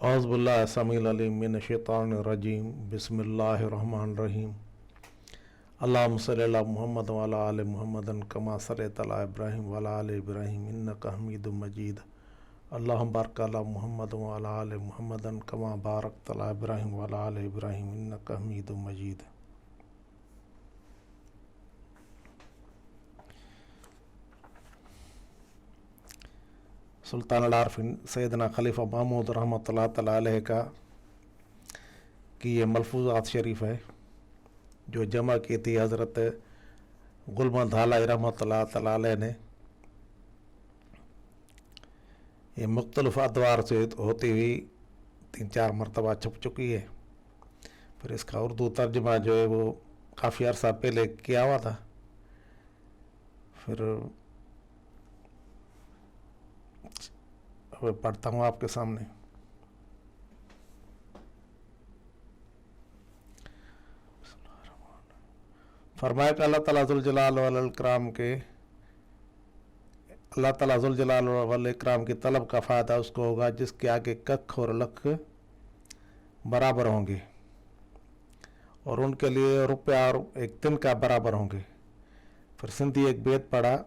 औज़ु बिल्लाहि समीउल अलीम मिनश शैतानिर रजीम बिस्मिल्लाहिर रहमानिर रहीम अल्लाहुम्मा सल्लि अला मुहम्मद व अला आलि मुहम्मदन कमा सल्लैता अला इब्राहीम व अला आलि इब्राहीम इन्नका हमीदुम मजीद अल्लाहुम्मा बारिक अला मुहम्मद व अला आलि मुहम्मदन कमा बारकता अला इब्राहीम व अला आलि इब्राहीम इन्नका हमीदुम मजीद। सुल्तान अल-आरफीन सैयदना खलीफा महमूद रहमतुल्लाह तआला अलैह का कि ये मलफूज़ात शरीफ है जो जमा की थी हज़रत गुलमद हालाई रहमतुल्लाह तआला अलैह ने। ये मुख्तलिफ़ अदवार से होती हुई 3-4 मरतबा छप चुकी है। फिर इसका उर्दू तर्जमा जो है वो काफ़ी अरसा पहले किया हुआ था। फिर पढ़ता हूँ आपके सामने। फरमाया कि अल्लाह ताला ज़ुल जलाल वल इकराम के अल्लाह ताला ज़ुल जलाल वल इकराम की तलब का फ़ायदा उसको होगा जिसके आगे कख और लख बराबर होंगे और उनके लिए रुपया और एक दिन का बराबर होंगे। फिर सिंधी एक बेत पढ़ा,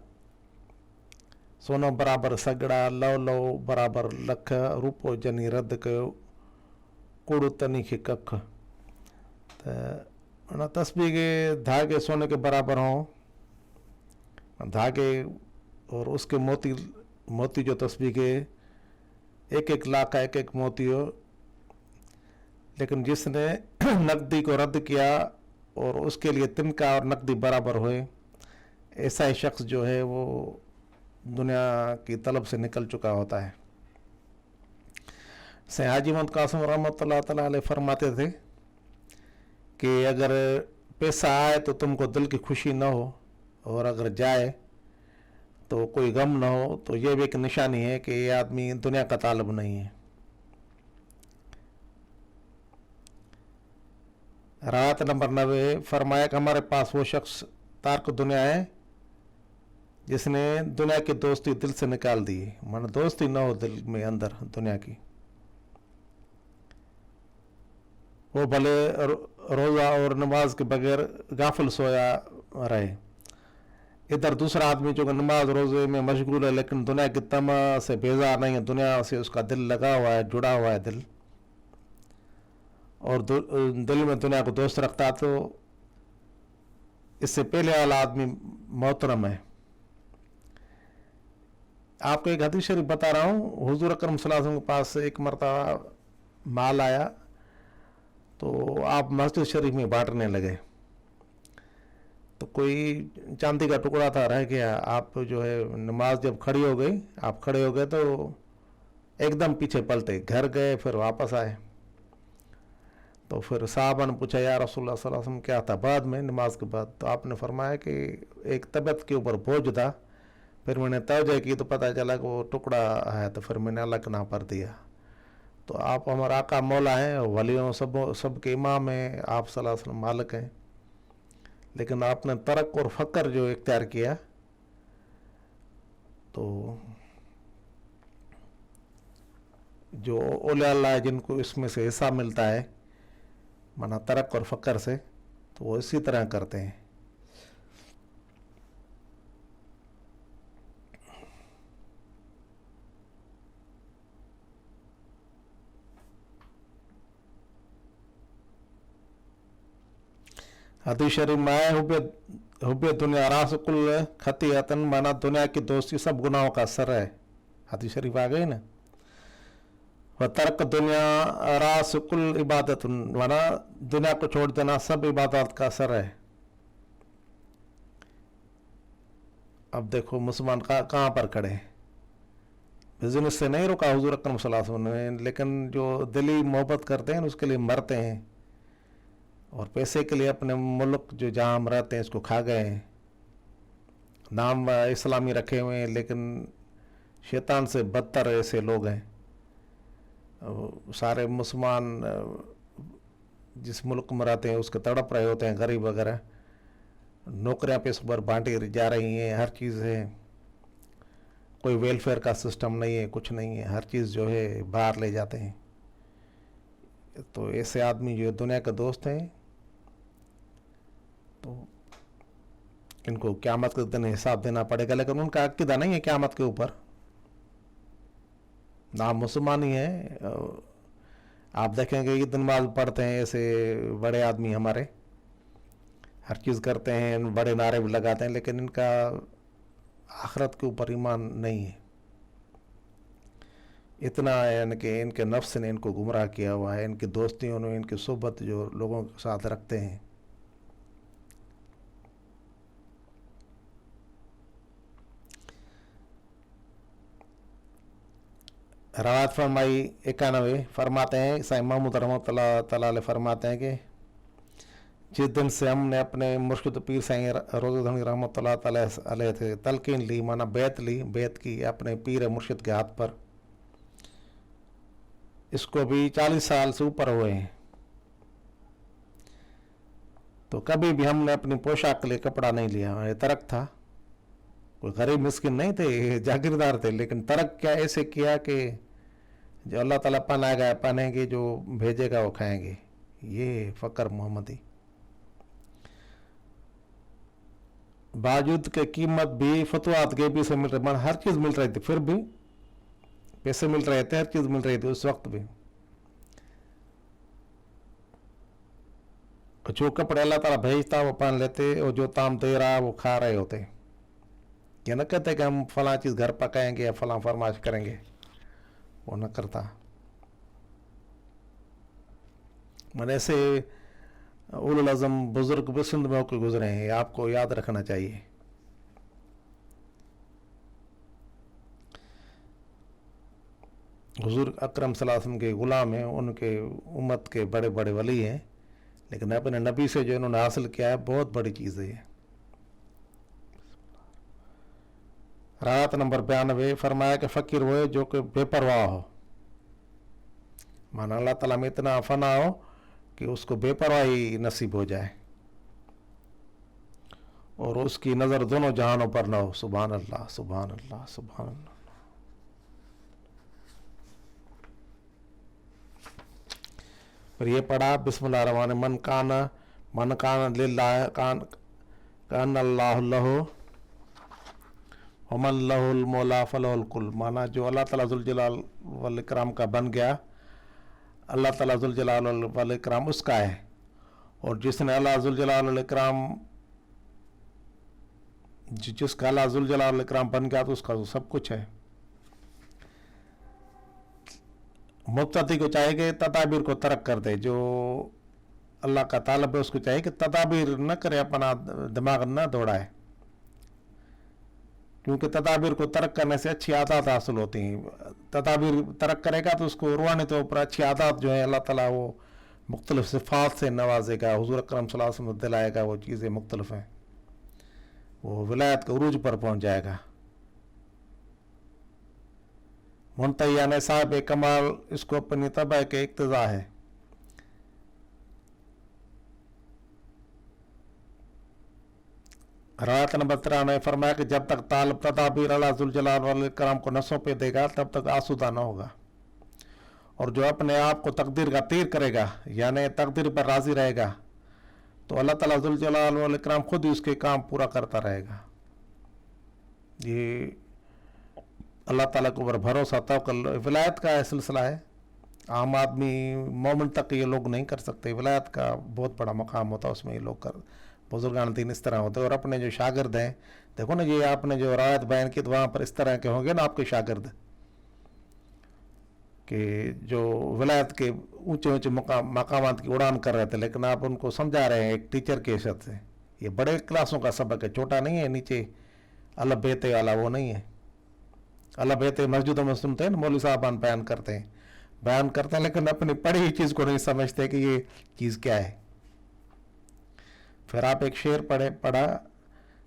सोनो बराबर सगड़ा लव लव बराबर लख रूपो जनी रद्द कयो कूड़ तनी खे कख। तो तस्बीह के धागे सोने के बराबर हों, धागे और उसके मोती जो तस्बीह के 1-1 लाख का 1-1 मोती हो। लेकिन जिसने नकदी को रद्द किया और उसके लिए तिनका और नकदी बराबर हुए, ऐसा ही शख्स जो है वो दुनिया की तलब से निकल चुका होता है। सैयद हाजी मोहम्मद कासिम रहमतुल्लाह तआला अलैह फरमाते थे कि अगर पैसा आए तो तुमको दिल की खुशी न हो और अगर जाए तो कोई गम न हो, तो ये भी एक निशानी है कि ये आदमी दुनिया का तालब नहीं है। रात नंबर 90 फरमाया कि हमारे पास वो शख्स तारक दुनिया है जिसने दुनिया की दोस्ती दिल से निकाल दी, माना दोस्ती न हो दिल में अंदर दुनिया की। वो भले रोज़ा और नमाज के बगैर गाफिल सोया रहे। इधर दूसरा आदमी जो नमाज रोज़े में मशगूल है लेकिन दुनिया की तमा से बेजार नहीं है, दुनिया से उसका दिल लगा हुआ है, जुड़ा हुआ है दिल, और दिल में दुनिया को दोस्त रखता, तो इससे पहले वाला आदमी मोहतरम है। आपको एक हदीस शरीफ बता रहा हूँ। हुजूर अकरम सल्लल्लाहु अलैहि वसल्लम के पास एक मरतबा माल आया तो आप मस्जिद शरीफ में बांटने लगे। तो कोई चांदी का टुकड़ा था रह गया। आप जो है नमाज जब खड़ी हो गई, आप खड़े हो गए तो एकदम पीछे पलटे, घर गए, फिर वापस आए। तो फिर साहबा ने पूछा या रसूलुल्लाह सल्लल्लाहु अलैहि वसल्लम क्या था बाद में, नमाज के बाद? तो आपने फरमाया कि एक तबीयत के ऊपर बोझ था, फिर मैंने तवज्जो की तो पता चला कि वो टुकड़ा है, तो फिर मैंने अलग ना पर दिया। तो आप हमारा आका मौला हैं, वलियों सब के इमाम हैं, आप सल्लल्लाहु अलैहि वसल्लम मालिक हैं, लेकिन आपने तरक और फ़क्र जो इख्तियार किया, तो जो औलिया अल्लाह जिनको इसमें से हिस्सा मिलता है, माना तरक और फ़क्र से, तो वो इसी तरह करते हैं। हदीस शरीफ में आए हुब्बे दुनिया रास कुल खतीअतन, माना दुनिया की दोस्ती सब गुनाहों का सर है। हदीस शरीफ आ गई ना। व तर्क दुनिया रास कुल इबादत, माना दुनिया को छोड़ देना सब इबादत का सर है। अब देखो मुसलमान कहाँ पर खड़े हैं। बिजनेस से नहीं रुका हुजूर अकरम सल्लल्लाहु अलैहि वसल्लम ने, लेकिन जो दिली मोहब्बत करते हैं उसके लिए मरते हैं, और पैसे के लिए अपने मुल्क जो जहाँ हम रहते हैं इसको खा गए हैं। नाम इस्लामी रखे हुए हैं लेकिन शैतान से बदतर ऐसे लोग हैं। सारे मुसलमान जिस मुल्क में रहते हैं उसके तड़प रहे होते हैं, गरीब वगैरह, नौकरियां पे सुबर बांटी जा रही हैं, हर चीज़ है, कोई वेलफेयर का सिस्टम नहीं है, कुछ नहीं है, हर चीज़ जो है बाहर ले जाते हैं। تو ایسے آدمی جو دنیا کے دوست ہیں تو ان کو قیامت کے دن حساب دینا پڑے گا، لیکن ان کا عقیدہ نہیں ہے قیامت کے اوپر، نام مسلمان ہی ہیں. آپ دیکھیں گے عید نماز پڑھتے ہیں ایسے بڑے آدمی ہمارے، ہر چیز کرتے ہیں، بڑے نعرے بھی لگاتے ہیں، لیکن ان کا آخرت کے اوپر ایمان نہیں ہے. اتنا یعنی کہ ان کے نفس نے ان کو گمراہ کیا ہوا ہے، ان کی دوستیوں نے، ان کی صحبت جو لوگوں کے ساتھ رکھتے ہیں. روایت فرمائی 91 فرماتے ہیں، سائیں محمود رحمۃ اللہ تعالی علیہ فرماتے ہیں کہ جس دن سے ہم نے اپنے مرشد پیر سائیں روزہ دھنی رحمۃ اللہ تعالی علیہ سے تلقین لی، مانا بیعت کی اپنے پیر مرشد کے ہاتھ پر، اس کو بھی 40 سال سے اوپر ہوئے ہیں. تو کبھی بھی ہم نے اپنی پوشاک کے لیے کپڑا نہیں لیا. یہ ترک تھا، کوئی غریب مسکین نہیں تھے، جاگیردار تھے، لیکن ترک کیا ایسے کیا کہ جو اللہ تعالیٰ پہنائے گا پہنیں گے، جو بھیجے گا وہ کھائیں گے. یہ فقر محمدی. باوجود کے قیمت بھی فتوحات کے بھی سے مل رہی، ہر چیز مل رہی تھی، پھر بھی پیسے مل رہے تھے، ہر چیز مل رہی تھی اس وقت بھی. جو کپڑے اللہ تعالیٰ بھیجتا وہ پہن لیتے، اور جو تام دے رہا وہ کھا رہے ہوتے. یہ نہ کہتے کہ ہم فلاں چیز گھر پکائیں گے یا فلاں فرمائش کریں گے، وہ نہ کرتا. میں ایسے اولو العزم بزرگ بھی سندھ میں ہو کے گزرے ہیں، آپ کو یاد رکھنا چاہیے. حضور اکرم صلی اللہ علیہ وسلم کے غلام ہیں، ان کے امت کے بڑے بڑے ولی ہیں، لیکن اپنے نبی سے جو انہوں نے حاصل کیا ہے بہت بڑی چیز ہے. روایت نمبر 92 فرمایا کہ فقیر ہوئے جو کہ بے پرواہ ہو، مانا اللہ تعالیٰ میں اتنا فنا ہو کہ اس کو بے پرواہی نصیب ہو جائے، اور اس کی نظر دونوں جہانوں پر نہ ہو. سبحان اللہ، سبحان اللہ، سبحان اللہ. پھر یہ پڑھا بسم اللہ الرحمن الرحیم، من کان للہ کان اللہ لہ ومن لہ المولا فلہ الکل. مانا جو اللہ تعالیٰ ذوالجلال والاکرام کا بن گیا، اللہ تعالیٰ ذوالجلال والاکرام اس کا ہے، اور جس نے اللہ ذوالجلال والاکرام جس کا اللہ ذوالجلال والاکرام بن گیا تو اس کا سب کچھ ہے. مبتدی کو چاہیے کہ تدابیر کو ترک کر دے، جو اللہ کا طالب ہے اس کو چاہیے کہ تدابیر نہ کرے، اپنا دماغ نہ دوڑائے، کیونکہ تدابیر کو ترک کرنے سے اچھی عادات حاصل ہوتی ہیں. تدابیر ترک کرے گا تو اس کو روحانی طور پر اچھی عادات جو ہیں اللہ تعالیٰ وہ مختلف صفات سے نوازے گا، حضور اکرم صلی اللہ علیہ وسلم دلائے گا، وہ چیزیں مختلف ہیں، وہ ولایت کے عروج پر پہنچ جائے گا. منتہیان صاحب کمال اس کو اپنی طبع کے اقتضاء ہے. روایت نمبر 93 فرمایا کہ جب تک طالب تدابیر اللہ ذوالجلال والاکرام کو نہ سونپے دے گا تب تک آسودہ نہ ہوگا، اور جو اپنے آپ کو تقدیر کا تیر کرے گا یعنی تقدیر پر راضی رہے گا تو اللہ تعالیٰ ذوالجلال والاکرام خود ہی اس کے کام پورا کرتا رہے گا. یہ اللہ تعالیٰ کے اوپر بھروسہ توکل ولایت کا سلسلہ ہے. عام آدمی مومن تک یہ لوگ نہیں کر سکتے، ولایت کا بہت بڑا مقام ہوتا ہے، اس میں یہ لوگ بزرگان دین اس طرح ہوتے ہیں. اور اپنے جو شاگرد ہیں، دیکھو نا یہ آپ نے جو روایت بیان کی تو وہاں پر اس طرح کے ہوں گے نا آپ کے شاگرد، کہ جو ولایت کے اونچے اونچے مقامات کی اڑان کر رہے تھے، لیکن آپ ان کو سمجھا رہے ہیں ایک ٹیچر کے حیثیت سے. یہ بڑے کلاسوں کا سبق ہے، چھوٹا نہیں ہے. نیچے اللہ بیتے والا وہ نہیں ہے. اللہ بیتے مسجدوں میں سنتے ہیں نا، مولوی صاحبان بیان کرتے ہیں، لیکن اپنی پڑھی ہوئی چیز کو نہیں سمجھتے کہ یہ چیز کیا ہے. پھر آپ ایک شعر پڑھا،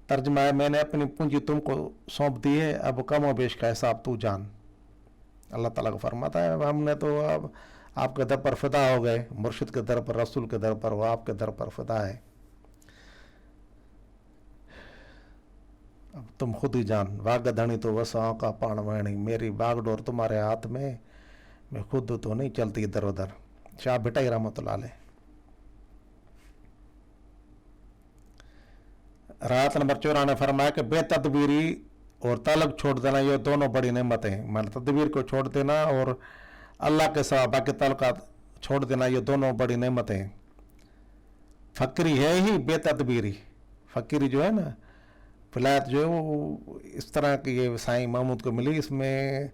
ترجمہ ہے، میں نے اپنی پونجی تم کو سونپ دی ہے، اب کم و بیش کا حساب تو جان. اللہ تعالیٰ کو فرماتا ہے ہم نے تو اب آپ کے در پر فدا ہو گئے، مرشد کے در پر، رسول کے در پر، وہ آپ کے در پر فدا ہے، اب تم خود ہی جان. واگ دھنی تو وساں کا پان وینی، میری باغ ڈور تمہارے ہاتھ میں خود تو نہیں چلتی ادھر ادھر. शाह भिटाई रहमतुल्लाह अलैह। रात नंबर 94 फरमाया कि बेतदबीरी और तलब छोड़ देना ये दोनों बड़ी नेमतें हैं। मान तदबीर को छोड़ देना और अल्लाह के सिवा बाकी ताल्लुकात छोड़ देना ये दोनों बड़ी नेमतें हैं। फ़कीरी है ही बेतदबीरी। फ़कीरी जो है ना, विलायत जो है वो इस तरह की ये साईं महमूद को मिली, इसमें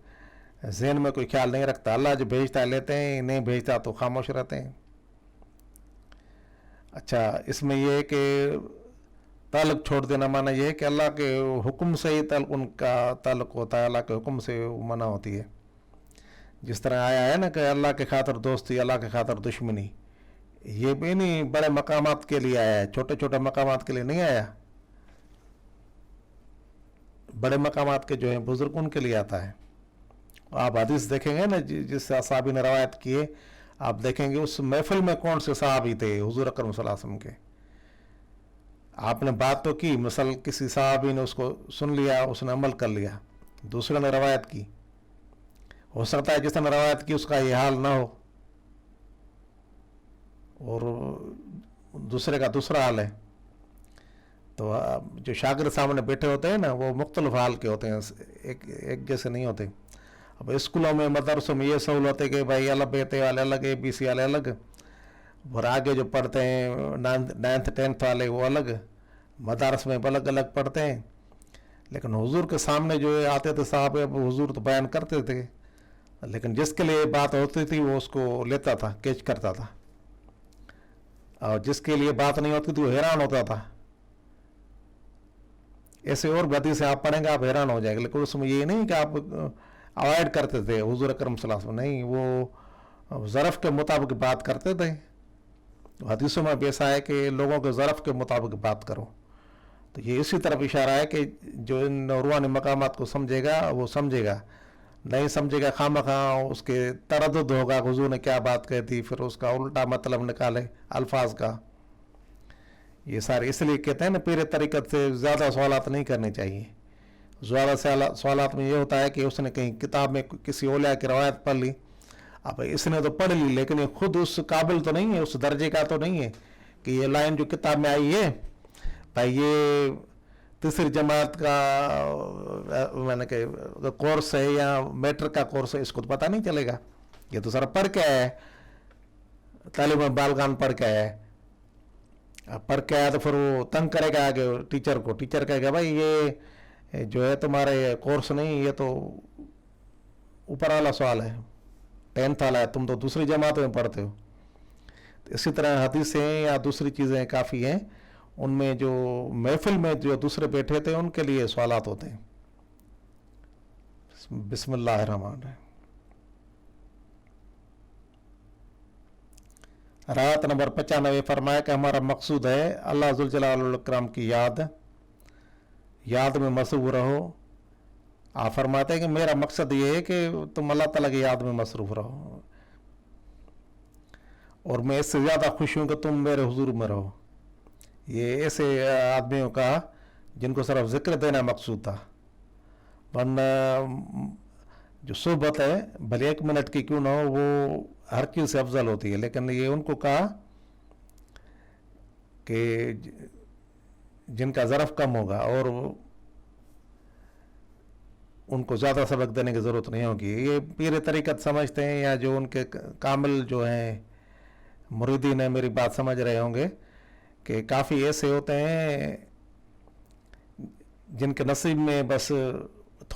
ज़हन में कोई ख्याल नहीं रखता। अल्लाह जो भेजता है लेते हैं, नहीं भेजता तो खामोश रहते हैं। अच्छा, इसमें यह है कि ताल्लुक़ छोड़ देना माना यह है कि अल्लाह के हुक्म से ही उनका ताल्लुक़ होता है, अल्लाह के हुक्म से मना होती है। जिस तरह आया है ना कि अल्लाह के खातिर दोस्ती, अल्लाह के खातिर दुश्मनी, ये भी नहीं बड़े मकामात के लिए आया है, छोटे छोटे मकामात के लिए नहीं आया। बड़े मकामात के जो हैं बुजुर्ग उनके लिए आता है। आप हदीस देखेंगे ना जिस साहबी ने रवायत की है, आप देखेंगे उस महफिल में कौन से साहबी थे हुजूर अकरम सल्लल्लाहु अलैहि वसल्लम के। आपने बात तो की, मिसल किसी साहबी ने उसको सुन लिया, उसने अमल कर लिया, दूसरे ने रवायत की, हो सकता है जिसने रवायत की उसका ये हाल ना हो और दूसरे का दूसरा हाल है। तो जो शागिर्द सामने बैठे होते हैं ना वो मुख्तलिफ हाल के होते हैं, एक जैसे नहीं होते। अब स्कूलों में मदरसों में ये सहूलत है कि भाई अलग बेटे वाले अलग, ABC वाले अलग, और आगे जो पढ़ते हैं 9th 10th वाले वो अलग, मदारस में अलग अलग पढ़ते हैं। लेकिन हुजूर के सामने जो आते थे साहब, हुजूर तो बयान करते थे, लेकिन जिसके लिए बात होती थी वो उसको लेता था, कैच करता था, और जिसके लिए बात नहीं होती थी वो हैरान होता था। ऐसे और गति से आप पढ़ेंगे आप हैरान हो जाएंगे। लेकिन उसमें ये नहीं कि आप अवॉइड करते थे हुजूर अकरम सल्लल्लाहु अलैहि वसल्लम, नहीं, वो ज़रफ़ के मुताबिक बात करते थे। हदीसों में भी ऐसा है कि लोगों के ज़रफ़ के मुताबिक बात करो। तो ये इसी तरफ इशारा है कि जो इन रूहानी मकामात को समझेगा वो समझेगा, नहीं समझेगा खामखा उसके तरद्दुद होगा हुजूर ने क्या बात कही थी, फिर उसका उल्टा मतलब निकाले अल्फाज का। ये सारे इसलिए कहते हैं ना पीर तरीक़त से ज़्यादा सवालात नहीं करने चाहिए। ज़्यादा सवालात में ये होता है कि उसने कहीं किताब में किसी औलिया की रवायत पढ़ ली, अब इसने तो पढ़ ली लेकिन ये खुद उस काबिल तो नहीं है, उस दर्जे का तो नहीं है कि ये लाइन जो किताब में आई है भाई ये तीसरी जमात का मैंने कहा कोर्स है या मैट्रिक का कोर्स है, इसको तो पता नहीं चलेगा। ये तो सर पढ़ के आया है, तालिब बालगान पढ़ के आया है। अब पढ़ के आया तो फिर वो तंग करेगा आगे टीचर को, टीचर कहेगा भाई ये जो है तुम्हारे कोर्स नहीं, ये तो ऊपर वाला सवाल है, 10th वाला है, तुम तो दूसरी जमात में पढ़ते हो। तो इसी तरह हदीसें या दूसरी चीज़ें काफ़ी हैं, उनमें जो महफिल में जो दूसरे बैठे थे उनके लिए सवालात होते हैं। बिस्मिल्लाहिर्रहमानिर्रहीम। रात नंबर 95 फरमाया कि हमारा मकसूद है अल्लाह ज़ुल जलाल वल इकराम की याद में मसरूफ़ रहो। आप फरमाते हैं कि मेरा मकसद ये है कि तुम अल्लाह ताला की याद में मसरूफ़ रहो और मैं इससे ज़्यादा खुश हूँ कि तुम मेरे हुजूर में रहो। ये ऐसे आदमियों का जिनको सिर्फ ज़िक्र देना मकसूद था, वरना जो सोहबत है भले 1 मिनट की क्यों ना हो वो हर चीज़ से अफजल होती है। लेकिन ये उनको कहा कि जिनका ज़रफ़ कम होगा और उनको ज़्यादा सबक देने की ज़रूरत नहीं होगी। ये पीर तरीक़त समझते हैं या जो उनके कामिल जो हैं मुरीदीन है, मेरी बात समझ रहे होंगे कि काफ़ी ऐसे होते हैं जिनके नसीब में बस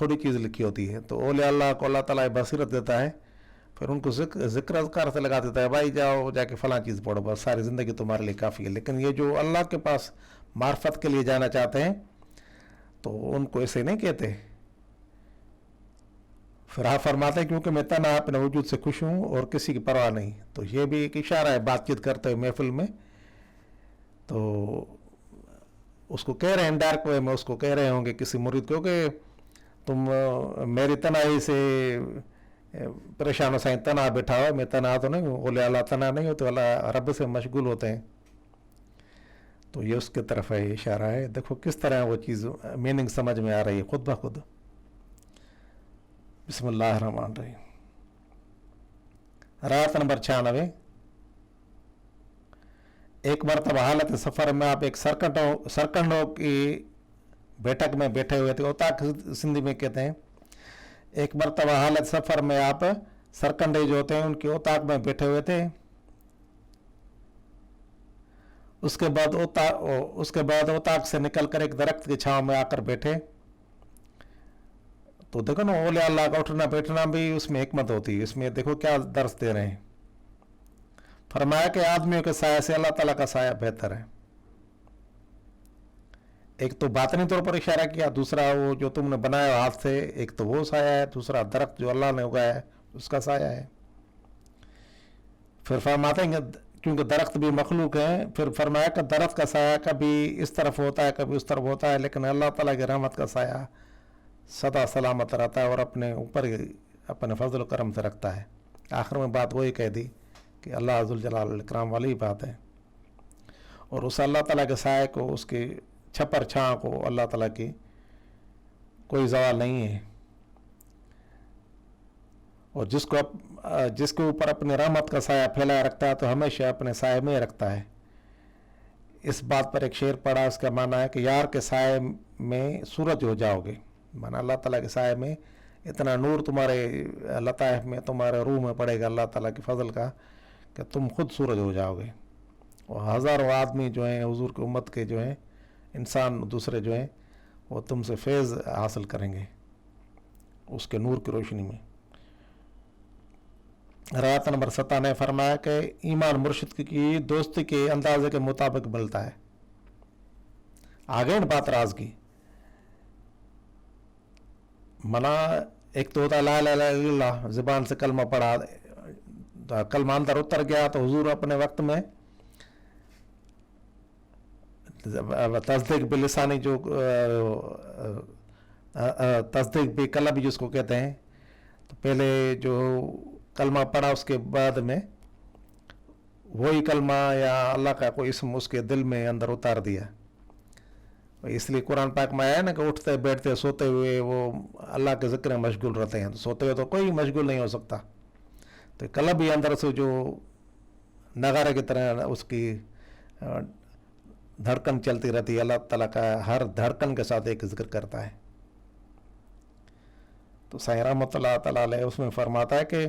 थोड़ी चीज़ लिखी होती है। तो औलिया अल्लाह को अल्लाह ताला बसीरत देता है, फिर उनको ज़िक्र अज़कार से लगा देता है, भाई जाओ जाके फ़लाँ चीज़ पढ़ो, बस सारी ज़िंदगी तुम्हारे लिए काफ़ी है। लेकिन ये जो अल्लाह के पास मार्फत के लिए जाना चाहते हैं तो उनको ऐसे नहीं कहते। फिर आप फरमाते हैं क्योंकि मैं तना अपने वजूद से खुश हूँ और किसी की परवाह नहीं। तो ये भी एक इशारा है बातचीत करते हुए महफिल में। तो उसको कह रहे हैं डायरेक्ट वे में, उसको कह रहे होंगे किसी मुरीद को कि तुम मेरी तनाई से परेशान हो, साईं तना बैठा हो, मैं तना तो नहीं हूँ, बोले अल्लाह तना नहीं हो तो अल्लाह रब से मशगूल होते हैं। तो ये उसके तरफ है इशारा है। देखो किस तरह वो चीज़ मीनिंग समझ में आ रही है खुद ब खुद। बिस्मिल्लाहिर्रहमानिर्रहीम। रात नंबर 96 एक मरतबा हालत सफ़र में आप एक सरकंडों की बैठक में बैठे हुए थे, ओताक सिंधी में कहते हैं। एक मरतबा हालत सफ़र में आप सरकंडे जो होते हैं उनकी ओताक में बैठे हुए थे। उसके बाद ओताक से निकलकर एक दरख्त की छांव में आकर बैठे। तो देखो ना, ओले अल्लाह का उठना बैठना भी उसमें हिकमत होती है। इसमें देखो क्या दर्स दे रहे हैं। फरमाया कि आदमियों के साया से अल्लाह ताला का साया बेहतर है। एक तो बातनी तौर पर इशारा किया, दूसरा वो जो तुमने बनाया हाथ से, एक तो वो साया है, दूसरा दरख्त जो अल्लाह ने उगाया है उसका साया है। फिर फरमाते हैं क्योंकि दरख्त भी मखलूक है, फिर फरमाया कि दरख्त का साया कभी इस तरफ होता है कभी उस तरफ होता है, लेकिन अल्लाह ताला की रहमत का साया सदा सलामत रहता है और अपने ऊपर अपने फजल करम से रखता है। आखिर में बात वही कह दी कि अल्लाह अज़्ज़ुल जलाल इकराम वाली बात है। और उस अल्लाह ताला के साए को, उसकी छपर छाँ को अल्लाह ताला की कोई ज़वाल नहीं है। और जिसके ऊपर अपने रहमत का साया फैलाया रखता है तो हमेशा अपने साए में रखता है। इस बात पर एक शेर पढ़ा, उसका माना है कि यार के साए में सूरज हो जाओगे। माना अल्लाह ताला के साए में इतना नूर तुम्हारे लताइफ में, तुम्हारे रूह में पड़ेगा अल्लाह ताला के फजल का कि तुम खुद सूरज हो जाओगे। और हज़ारों आदमी जो हैं हुजूर की उम्मत के जो हैं इंसान दूसरे जो हैं वो तुमसे फैज़ हासिल करेंगे उसके नूर की रोशनी में। रात नंबर 17 ने फरमाया कि ईमान मुर्शिद की दोस्ती के अंदाजे के मुताबिक मिलता है। आगे बात राज की मना, एक तो होता ला इलाहा इल्लल्लाह, ज़बान से कलमा पढ़ा, कलमा अंदर उतर गया तो हुजूर अपने वक्त में तस्दीक बिलिसानी जो तस्दीक भी कल्बी जिसको कहते हैं, तो पहले जो कलमा पढ़ा उसके बाद में वही कलमा या अल्लाह का कोई इसम उसके दिल में अंदर उतार दिया। इसलिए कुरान पाक में आया ना कि उठते बैठते सोते हुए वो अल्लाह के ज़िक्र में मशगूल रहते हैं। तो सोते हुए तो कोई मशगूल नहीं हो सकता। तो कल्ब ही अंदर से जो नगारे की तरह उसकी धड़कन चलती रहती है, अल्लाह ताला का हर धड़कन के साथ एक जिक्र करता है। तो साईं रहमतुल्लाह ताला अलैह उसमें फरमाता है कि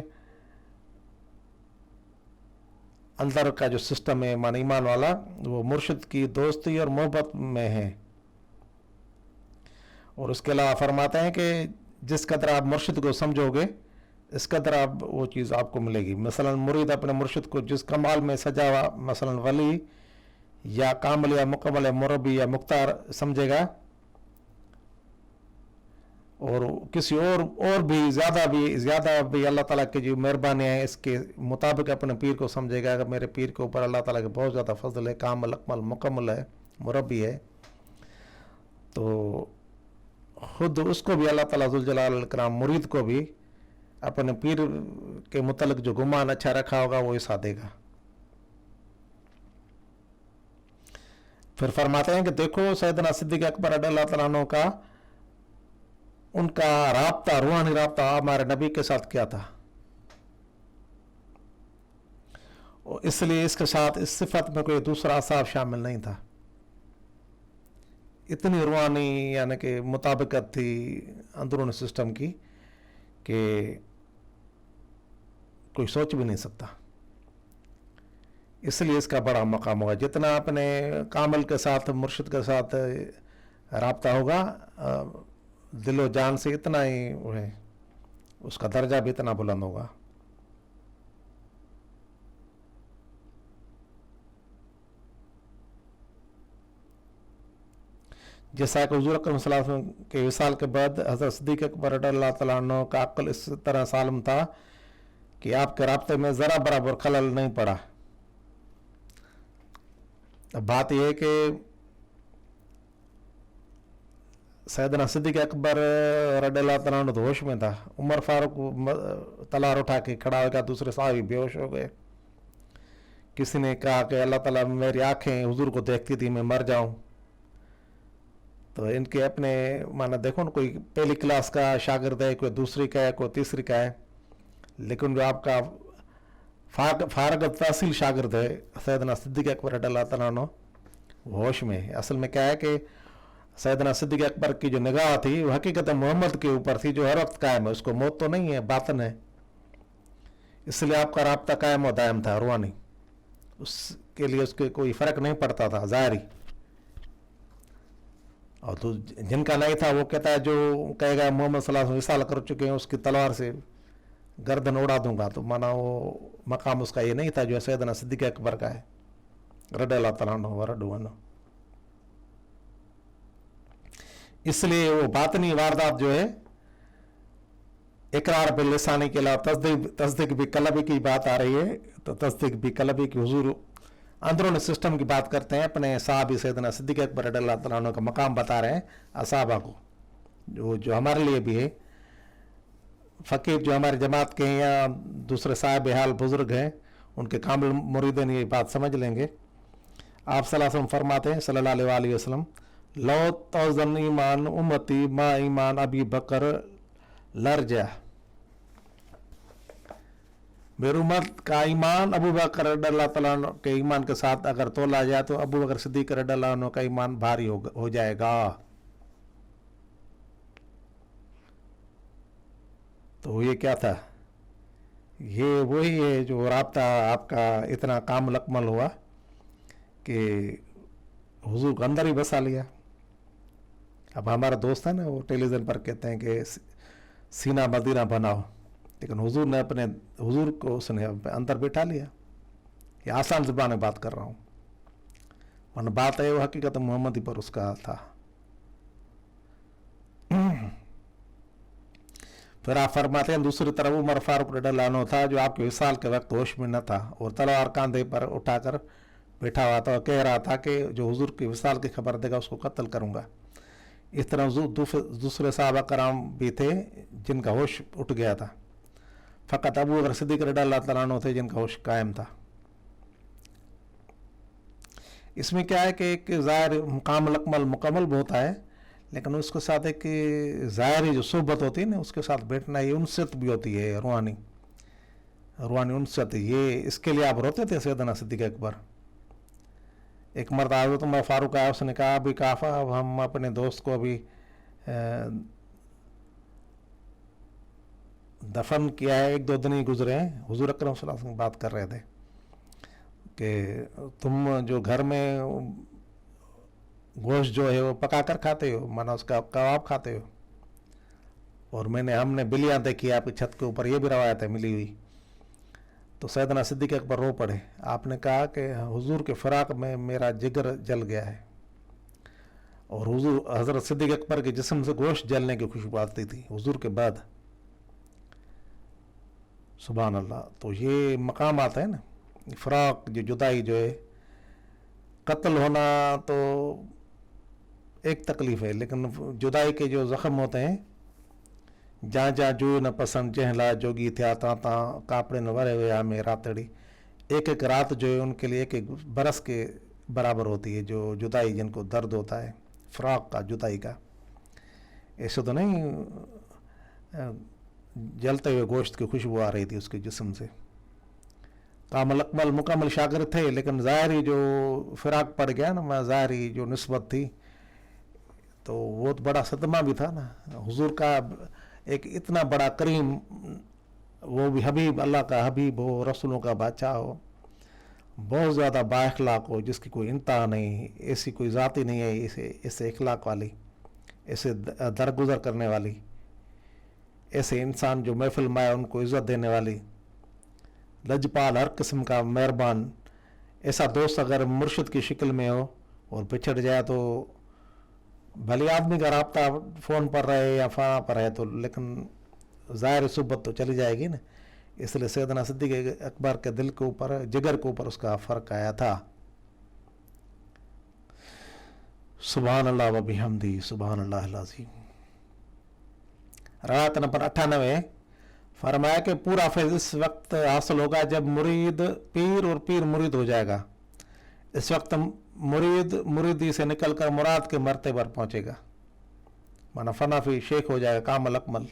अंदर का जो सिस्टम है मान ईमान वाला, वो मुर्शिद की दोस्ती और मोहब्बत में है। और उसके अलावा फरमाते हैं कि जिस कदर आप मुर्शिद को समझोगे इस कदर आप वो चीज़ आपको मिलेगी। मसलन मुरीद अपने मुर्शिद को जिस कमाल में सजा हुआ, मसलन वली या कामिल या मुकम्मल या मुरब्बी या मुख्तार समझेगा, और किसी और भी ज़्यादा भी अल्लाह ताला की जो मेहरबानी है इसके मुताबिक अपने पीर को समझेगा। अगर मेरे पीर के ऊपर अल्लाह ताला के बहुत ज़्यादा फजल है, कामिल अकमल मुकम्मल है, मुरब्बी है, तो खुद उसको भी अल्लाह ताला ज़ुल जलाल इकराम मुरीद को भी अपने पीर के मुतल्लिक जो गुमान अच्छा रखा होगा वो हिस्सा देगा। फिर फरमाते हैं कि देखो सैयदना सिद्दीक़ अकबर रज़ियल्लाहु तआला अन्हु का उनका राब्ता, रूहानी राब्ता हमारे नबी के साथ क्या था, और इसलिए इसके साथ इस सिफत में कोई दूसरा असाब शामिल नहीं था। इतनी रूहानी यानी कि मुताबिकत थी अंदरूनी सिस्टम की कि कोई सोच भी नहीं सकता। इसलिए इसका बड़ा मकाम होगा। जितना अपने कामिल के साथ मुर्शिद के साथ राब्ता होगा दिलो जान से, इतना ही है उसका दर्जा भी इतना बुलंद होगा। जैसा कि हुज़ूर अकरम सल्लल्लाहु अलैहि वसल्लम के विसाल के बाद हज़रत सिद्दीक़ अकबर रज़ियल्लाहु तआला अन्हु का अक्ल इस तरह सालम था कि आपके राब्ते में ज़रा बराबर खलल नहीं पड़ा। अब बात यह है कि सैयदना सिद्दीक़ अकबर रज़ियल्लाहु तआला अन्हु तो होश में था। उमर फारूक तलवार उठा के खड़ा हो गया, दूसरे साहब बेहोश हो गए। किसी ने कहा कि अल्लाह ताला मेरी आंखें हुजूर को देखती थी, मैं मर जाऊं। तो इनके अपने माना देखो ना, कोई पहली क्लास का शागिर्द है, कोई दूसरी का है, कोई तीसरी का है, लेकिन जो आपका फारग तहसील शागिर्द है सैयदना सिद्दीक अकबर रज़ियल्लाहु तआला अन्हु होश में है। असल में क्या है कि सैयदना सिद्दीक अकबर की जो निगाह थी वो हकीकत मोहम्मद के ऊपर थी जो हर वक्त कायम है, उसको मौत तो नहीं है, बातन है, इसलिए आपका राब्ता कायम और दायम था रूहानी, उसके लिए उसके कोई फ़र्क नहीं पड़ता था ज़ाहरी। और तो जिनका नहीं था वो कहता है जो कहेगा मोहम्मद सल्लल्लाहु अलैहि वसल्लम विसाल कर चुके हैं उसकी तलवार से गर्दन उड़ा दूंगा, तो माना वो मकाम उसका ये नहीं था जो सैयदना सिद्दीक अकबर का है रज़ियल्लाहु तआला अन्हु। इसलिए वो बातनी वारदात जो है इकरार बिल लिसानी के अलावा तस्दीक भी कलबी की बात आ रही है, तो तस्दीक भी कलबी की हुजूर अंदरूनी सिस्टम की बात करते हैं, अपने साहबी सैयदना सिद्दीक अकबर रज़ियल्लाहु तआला अन्हु का मकाम बता रहे हैं असहाबा को, जो हमारे लिए भी है। फ़कीर जो हमारी जमात के हैं या दूसरे साहिब हाल बुज़ुर्ग हैं उनके कामिल मुरीदीन ये बात समझ लेंगे। आप सल्लल्लाहु अलैहि वसल्लम फरमाते हैं सल्लल्लाहु अलैहि वसल्लम, लो तौज़न ईमान उम्मती मा ईमान अबी बकर लरजा, मेरी उम्मत का ईमान अबू बकर रज़ियल्लाहु तआला अन्हु के ईमान के साथ अगर तोला जाए तो अबू बकर सिद्दीक रज़ियल्लाहु अन्हु का ईमान भारी हो जाएगा। तो ये क्या था, ये वही है जो राब्ता आपका इतना कामिल अकमल हुआ कि हुजूर को अंदर ही बसा लिया। अब हमारा दोस्त है ना वो टेलीविज़न पर कहते हैं कि सीना मदीना बनाओ, लेकिन हुजूर ने अपने हुजूर को उसने अंदर बैठा लिया। ये आसान ज़ुबान में बात कर रहा हूँ, वरना बात है वो हकीकत मोहम्मद ही पर उसका था। फिर आप फरमाते हैं दूसरी तरफ उमर फारूक रज़ियल्लाहु अन्हु था जो आपके विसाल के वक्त होश में न था और तलवार कांधे पर उठाकर बैठा हुआ था और कह रहा था कि जो हुजूर के विसाल की खबर देगा उसको कत्ल करूँगा। इस तरह दूसरे सहाबा कराम भी थे जिनका होश उठ गया था, फ़कत अबू बकर सिद्दीक रज़ियल्लाहु तआला अन्हु थे जिनका होश कायम था। इसमें क्या है कि एक ज़ाहिर कामिल अकमल मुकम्मल भी होता है, लेकिन उसके साथ एक ज़ाहिरी जो सोहबत होती है ना उसके साथ बैठना, ये उनसत भी होती है, रूहानी उनसत। ये इसके लिए आप रोते थे सैयदना सिद्दीक अकबर। एक मरतबा हज़रत उमर फारूक आया, उसने कहा अभी काफ़ा, अब हम अपने दोस्त को अभी दफन किया है, 1-2 दिन ही गुजरे हैं। हुजूर अकरम सल्लल्लाहु अलैहि वसल्लम बात कर रहे थे कि तुम जो घर में गोश्त जो है वो पका कर खाते हो, माना उसका कबाब खाते हो, और हमने बिल्लियाँ देखी आपकी छत के ऊपर, ये भी रवायत है मिली हुई। तो सैयदना सिद्दीक अकबर रो पड़े। आपने कहा कि हुजूर के फ़राक में मेरा जिगर जल गया है, और हुजूर हज़रत सिद्दीक अकबर के जिस्म से गोश्त जलने की खुशबू आती थी हुजूर के बाद। सुभान अल्लाह। तो ये मकाम आता है ना, फ़राक जो जुदाई जो है, कत्ल होना तो एक तकलीफ़ है, लेकिन जुदाई के जो ज़ख़म होते हैं, जहाँ जहाँ जो न पसंद जहला जोगी थिया ता कापड़े न वरे हुआ में रातड़ी, एक एक रात जो है उनके लिए एक एक बरस के बराबर होती है जो जुदाई जिनको दर्द होता है फ़राक का, जुदाई का। ऐसे तो नहीं जलते हुए गोश्त की खुशबू आ रही थी उसके जिस्म से। कामिल अकमल मुकम्मल शागिर्द थे, लेकिन ज़ाहरी जो फ़राक पड़ गया ना, ज़ाहरी जो निस्बत थी, तो वो तो बड़ा सदमा भी था ना। हुजूर का एक इतना बड़ा करीम, वो भी हबीब, अल्लाह का हबीब हो, रसूलों का बादशाह हो, बहुत ज़्यादा बाअखलाक हो, जिसकी कोई इंतहा नहीं, ऐसी कोई ज़ात ही नहीं है ऐसे इखलाक वाली, ऐसे दरगुजर करने वाली, ऐसे इंसान जो महफिल में आए उनको इज़्ज़त देने वाली, लजपाल, हर किस्म का मेहरबान। ऐसा दोस्त अगर मुर्शिद की शक्ल में हो और बिछड़ जाए तो भले आदमी का राब्ता फ़ोन पर रहे या फ़ाँ पर रहे तो, लेकिन ज़ाहिर सुबत तो चली जाएगी ना। इसलिए सैयदना सिद्दीक अकबर के दिल के ऊपर, जिगर के ऊपर उसका फ़र्क आया था। सुभान अल्लाह व बिहम्दी, सुभान अल्लाहिल अज़ीम। रात नंबर 98 फरमाया कि पूरा फैज़ इस वक्त हासिल होगा जब मुरीद पीर और पीर मुरीद हो जाएगा। इस वक्त मुरीद मुरीदी से निकलकर मुराद के मरते पर पहुंचेगा, माना फनाफी शेख हो जाएगा, कामिल अकमल।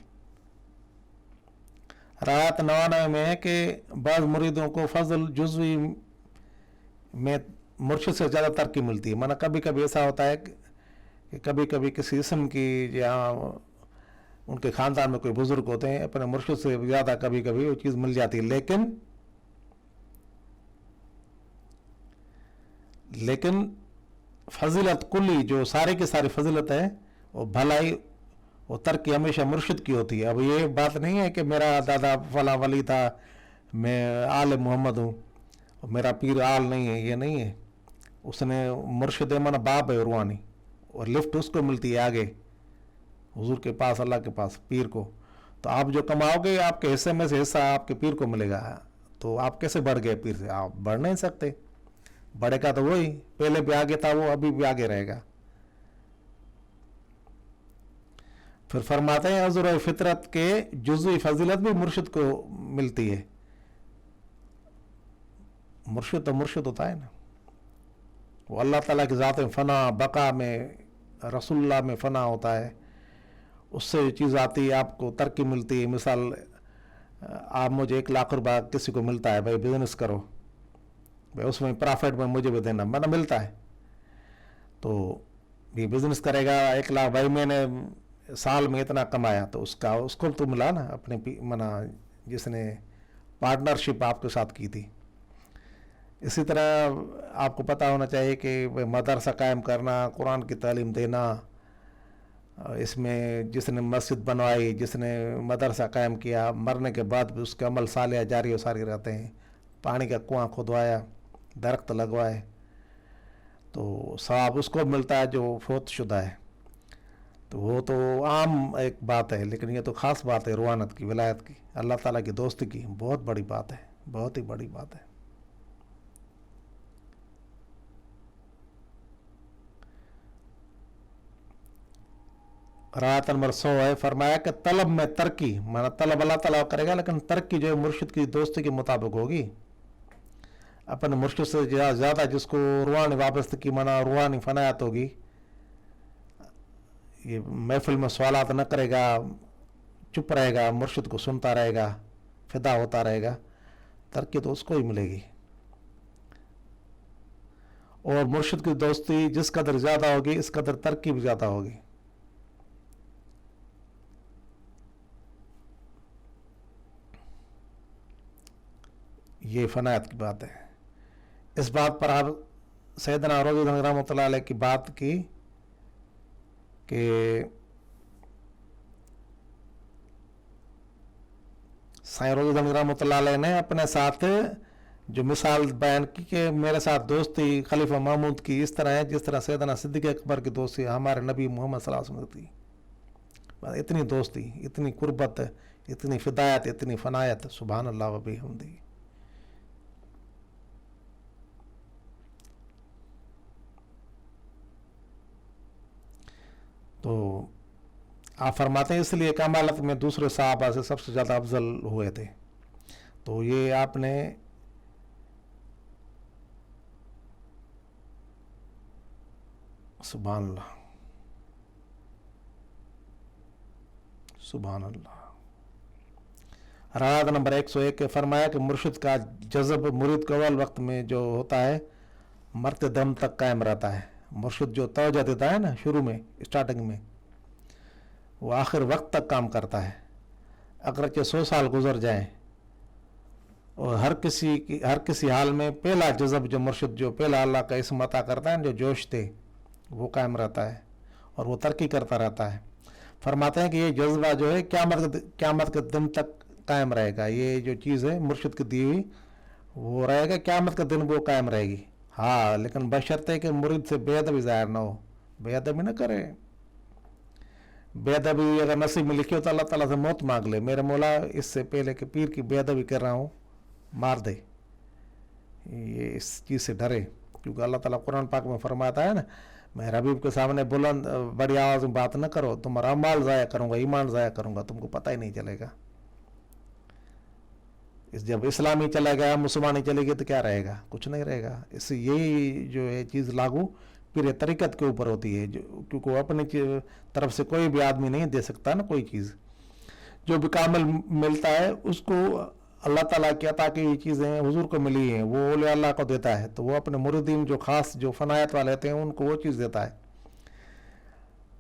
राहत 99 में है कि बाज़ मुरीदों को फजल जुज़वी में मुर्शिद से ज़्यादा तरक्की मिलती है। माना कभी कभी ऐसा होता है कि कभी कभी किसी इसम की या उनके ख़ानदान में कोई बुज़ुर्ग होते हैं, अपने मुर्शिद से ज़्यादा कभी कभी वो चीज़ मिल जाती है, लेकिन फजीलत कुली जो सारे की सारी फजीलत है, वो भलाई, वो तरक्की हमेशा मुर्शिद की होती है। अब ये बात नहीं है कि मेरा दादा फला वली था, मैं आल मोहम्मद हूँ, मेरा पीर आल नहीं है, ये नहीं है। उसने मुर्शिद माना बाप है रूहानी, और लिफ्ट उसको मिलती है आगे हुजूर के पास, अल्लाह के पास, पीर को। तो आप जो कमाओगे आपके हिस्से में से हिस्सा आपके पीर को मिलेगा। तो आप कैसे बढ़ गए पीर से? आप बढ़ नहीं सकते। बढ़ेगा तो वही पहले भी आगे था, वो अभी भी आगे रहेगा। फिर फरमाते हैं हुजूर फितरत के जुज़वी फजीलत भी मुर्शिद को मिलती है। मुर्शिद तो मुर्शिद होता है ना, वो अल्लाह ताला की ज़ात में फ़ना, बका में, रसूलुल्लाह में फ़ना होता है। उससे चीज़ आती है, आपको तरक्की मिलती है। मिसाल आप मुझे 1 लाख रुपया किसी को मिलता है, भाई बिज़नेस करो, भाई उसमें प्रॉफिट में मुझे भी देना, मैंने मिलता है। तो ये बिज़नेस करेगा 1 लाख, भाई मैंने साल में इतना कमाया, तो उसको तो मिला ना, अपने मना जिसने पार्टनरशिप आपके साथ की थी। इसी तरह आपको पता होना चाहिए कि मदरसा कायम करना, कुरान की तालीम देना, इसमें जिसने मस्जिद बनवाई, जिसने मदरसा कायम किया, मरने के बाद भी उसके अमल साले जारी व सारी रहते हैं। पानी का कुआं खुदवाया, दरख्त लगवाए, तो सवाब उसको मिलता है जो फोत शुदा है। तो वो तो आम एक बात है, लेकिन ये तो ख़ास बात है रूहानत की, विलायत की, अल्लाह ताला की दोस्ती की। बहुत बड़ी बात है, बहुत ही बड़ी बात है। रात नंबर 100 है, फरमाया कि तलब में तरक्की, माना तलब अल्लाह ताला करेगा, लेकिन तरक्की जो है मुर्शिद की दोस्ती के मुताबिक होगी। अपने मुर्शिद से ज़्यादा जिसको रूहानी वाबस्तगी, माना रूहानी फनायात होगी, ये महफिल में सवालात न करेगा, चुप रहेगा, मुर्शिद को सुनता रहेगा, फिदा होता रहेगा, तरक्की तो उसको ही मिलेगी। और मुर्शिद की दोस्ती जिस कदर ज़्यादा होगी, इस कदर तरक्की भी ज़्यादा होगी। ये फनायत की बात है। इस बात पर आप सैयदना रोज़ी रहमतुल्लाह अलैह की बात की कि साईं रोज़ी रहमतुल्लाह अलैह ने अपने साथ जो मिसाल बयान की कि मेरे साथ दोस्ती खलीफा महमूद की इस तरह है जिस तरह सैयदना सिद्दीक़ अकबर की दोस्ती हमारे नबी मोहम्मद सल्लल्लाहु अलैहि वसल्लम थी। इतनी दोस्ती, इतनी कुर्बत, इतनी फिदायत, इतनी फनायत, सुभान अल्लाह व बिहम्दी। तो आप फरमाते हैं इसलिए कमालत में दूसरे सहाबा से सबसे ज़्यादा अफजल हुए थे। तो ये आपने सुभान अल्लाह, सुभान अल्लाह। रात नंबर 101 के फरमाया कि मुर्शिद का जज़ब मुरीद को अव्वल वक्त में जो होता है मरते दम तक कायम रहता है। मुर्शिद जो तवज्जो देता है ना शुरू में, स्टार्टिंग में, वो आखिर वक्त तक काम करता है। अगरचे 100 साल गुजर जाएं और हर किसी हाल में पहला जज़ब जो मुर्शिद जो पहला अल्लाह का इसम अता करता है, जो जोश थे, वो कायम रहता है और वो तरक्की करता रहता है। फरमाते हैं कि ये जज्बा जो है क़यामत के दिन तक कायम रहेगा। ये जो चीज़ है मुर्शिद की दी हुई, वो रहेगा क़यामत के दिन वो कायम रहेगी। हाँ, लेकिन बशर्ते कि मुरीद से बेअदबी ज़ाहिर ना हो, बेअदबी न करे। बेअदबी अगर नसीब में लिखी हो तो अल्लाह ताला से मौत मांग ले, मेरे मौला इससे पहले कि पीर की बेअदबी कर रहा हूँ मार दे। ये इस चीज़ से डरे, क्योंकि अल्लाह ताला कुरान पाक में फरमाता है ना, मैं हबीब के सामने बुलंद बड़ी आवाज़ में बात न करो, तुम्हारा अमाल ज़ाया करूँगा, ईमान ज़ाया करूँगा, तुमको पता ही नहीं चलेगा। जब इस्लामी चला गया, मुसलमानी चलेगी तो क्या रहेगा? कुछ नहीं रहेगा। इससे यही जो है चीज़ लागू पीर तरीक़त के ऊपर होती है, जो क्योंकि अपनी तरफ से कोई भी आदमी नहीं दे सकता ना कोई चीज़। جو بھی کامل ملتا ہے اس کو اللہ تعالیٰ کی عطا کی چیزیں حضور کو ملی ہیں وہ اولیاء اللہ کو دیتا ہے، تو وہ اپنے مریدین جو خاص جو فنایت والے ہوتے ہیں ان کو وہ چیز دیتا ہے.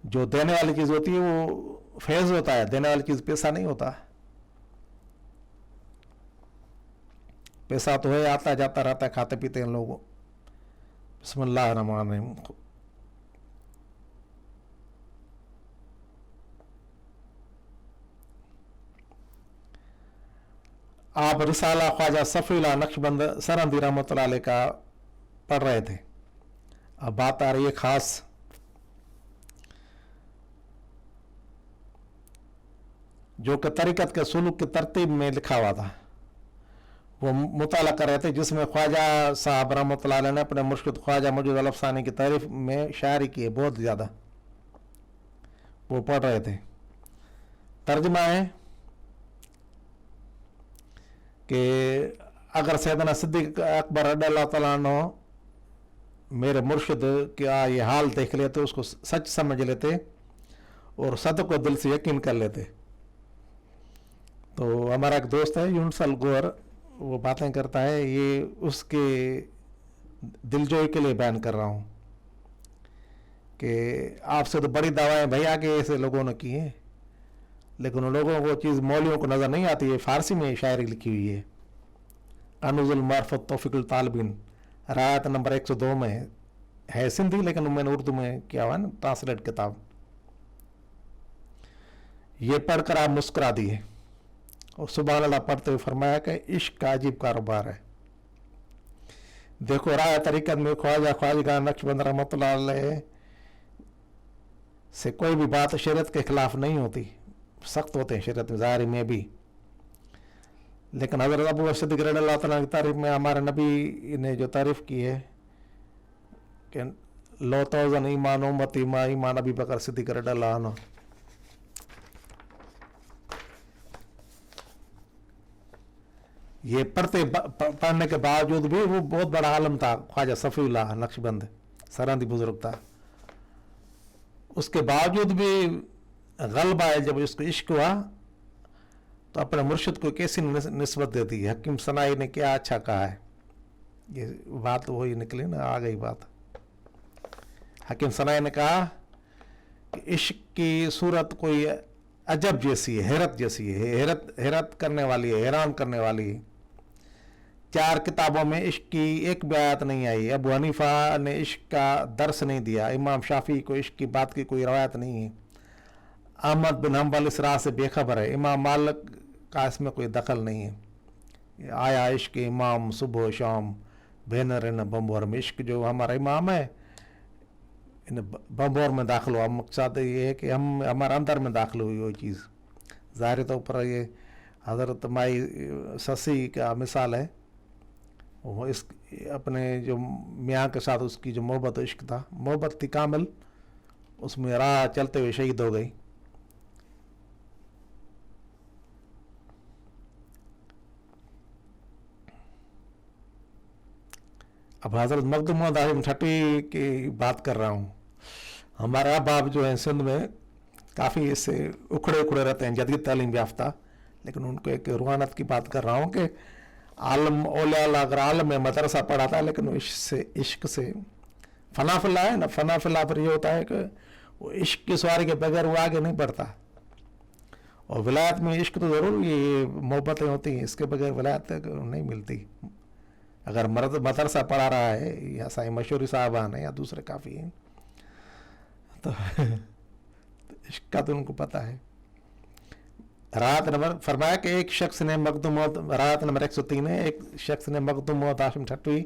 جو دینے والی چیز ہوتی ہے وہ فیض ہوتا ہے، دینے والی چیز پیسہ نہیں ہوتا. پیسہ تو ہے، آتا جاتا رہتا ہے، کھاتے پیتے ہیں لوگ. بسم اللہ الرحمن الرحیم. آپ رسالہ خواجہ صفی اللہ نقشبند سرہندی رحمۃ اللہ علیہ کا پڑھ رہے تھے. اب بات آ رہی ہے خاص جو کہ طریقت کے سلوک کی ترتیب میں لکھا ہوا تھا، وہ مطالعہ کر رہے تھے، جس میں خواجہ صاحب رحمۃ اللہ علیہ نے اپنے مرشد خواجہ موجود الافسانی کی تعریف میں شاعری کی ہے بہت زیادہ. وہ پڑھ رہے تھے. ترجمہ ہے کہ اگر سیدنا صدیق اکبر رضی اللہ تعالیٰ عنہ میرے مرشد کا یہ حال دیکھ لیتے، اس کو سچ سمجھ لیتے اور صدق و دل سے یقین کر لیتے. تو ہمارا ایک دوست ہے یونسل گور، وہ باتیں کرتا ہے، یہ اس کے دلجوئی کے لیے بیان کر رہا ہوں کہ آپ سے تو بڑی دعوائیں بھائی آگے ایسے لوگوں نے کی ہیں، لیکن ان لوگوں کو چیز مولویوں کو نظر نہیں آتی ہے. فارسی میں شاعری لکھی ہوئی ہے، انوز المعرفت توفیق الطالبین، رعایت نمبر 102 میں ہے سندھی، لیکن میں نے اردو میں کیا ہوا نا ٹرانسلیٹ کتاب. یہ پڑھ کر آپ مسکرا دیے اور سبحان اللہ پڑھتے ہوئے فرمایا کہ عشق کا عجیب کاروبار ہے. دیکھو راہ طریقت میں خواجہ نقشبند رحمۃ اللہ علیہ سے کوئی بھی بات شریعت کے خلاف نہیں ہوتی. سخت ہوتے ہیں شریعت میں ظاہری میں بھی، لیکن حضرت ابو صدیق رضی اللہ تعالیٰ کی تعریف میں ہمارے نبی نے جو تعریف کی ہے کہ لو توزن ایمان امتی ما ایمان ابی بکر صدیق رضی اللہ عنہ. یہ پڑھنے کے باوجود بھی وہ بہت بڑا عالم تھا خواجہ صفی اللہ نقشبند، سرہندی بزرگ تھا. اس کے باوجود بھی غلبہ ہے، جب اس کو عشق ہوا تو اپنے مرشد کو کیسی نسبت دیتی ہے. حکیم ثنائی نے کیا اچھا کہا ہے، یہ بات وہی نکلی نا، آ گئی بات. حکیم ثنائی نے کہا کہ عشق کی صورت کوئی عجب جیسی ہے، حیرت جیسی ہے، حیرت کرنے والی ہے، حیران کرنے والی ہے. 4 کتابوں میں عشق کی ایک بھی آیت نہیں آئی. ابو حنیفہ نے عشق کا درس نہیں دیا. امام شافعی کو عشق کی بات کی کوئی روایت نہیں ہے. احمد بن حنبل اس راہ سے بے خبر ہے. امام مالک کا اس میں کوئی دخل نہیں ہے. آیا عشق امام صبح و شام بینر بمبور میں، عشق جو ہمارا امام ہے بمبور میں داخل ہوا. مقصد یہ ہے کہ ہمارے اندر میں داخل ہوئی وہ چیز. ظاہر طور پر یہ حضرت مائی سسی کا مثال ہے، وہ اس اپنے جو میاں کے ساتھ اس کی جو محبت و عشق تھا، محبت تھی کامل، اس میں راہ چلتے ہوئے شہید ہو گئی. اب حضرت مخدوم محمد ہاشم ٹھٹی کی بات کر رہا ہوں. ہمارے احباب جو ہیں سندھ میں کافی اس سے اکھڑے رہتے ہیں، جدید تعلیم یافتہ، لیکن ان کو ایک روحانت کی بات کر رہا ہوں کہ عالم اولیاء اللہ اگر عالم میں مدرسہ پڑھاتا ہے، لیکن عشق سے فنا فی اللہ ہے نا، فنا فی اللہ پر یہ ہوتا ہے کہ وہ عشق کی سواری کے بغیر وہ آگے نہیں بڑھتا. اور ولایت میں عشق تو ضرور یہ محبتیں ہوتی ہیں، اس کے بغیر ولایت نہیں ملتی. اگر مدرسہ پڑھا رہا ہے یا سائیں مشہوری صاحبان ہیں یا دوسرے کافی ہیں تو عشق کا تو ان کو پتہ ہے. رات نمبر فرمایا کہ ایک شخص نے رات نمبر 103 ہے، ایک شخص نے مخدوم محمد ہاشم ٹھٹوی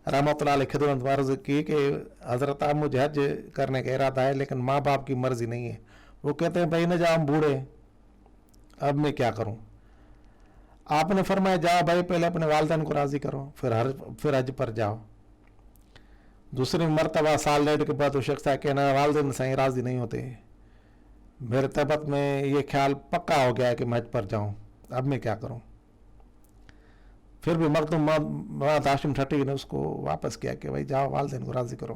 رحمۃ اللہ علیہ خدمت عرض کی کہ حضرت اب مجھے حج کرنے کا ارادہ ہے، لیکن ماں باپ کی مرضی نہیں ہے. وہ کہتے ہیں بھائی نہ جاؤ، ہم بوڑھے، اب میں کیا کروں. آپ نے فرمایا جاؤ بھائی، پہلے اپنے والدین کو راضی کرو، پھر حج پر جاؤ. دوسری مرتبہ سال 1.5 کے بعد وہ شخص ہے کہ نا والدین صحیح راضی نہیں ہوتے. میرے طبعت میں یہ خیال پکا ہو گیا ہے کہ میں حج پر جاؤں، اب میں کیا کروں. پھر بھی مخدوم محمد ہاشم ٹھٹی نے اس کو واپس کیا کہ بھائی جاؤ، والدین کو راضی کرو.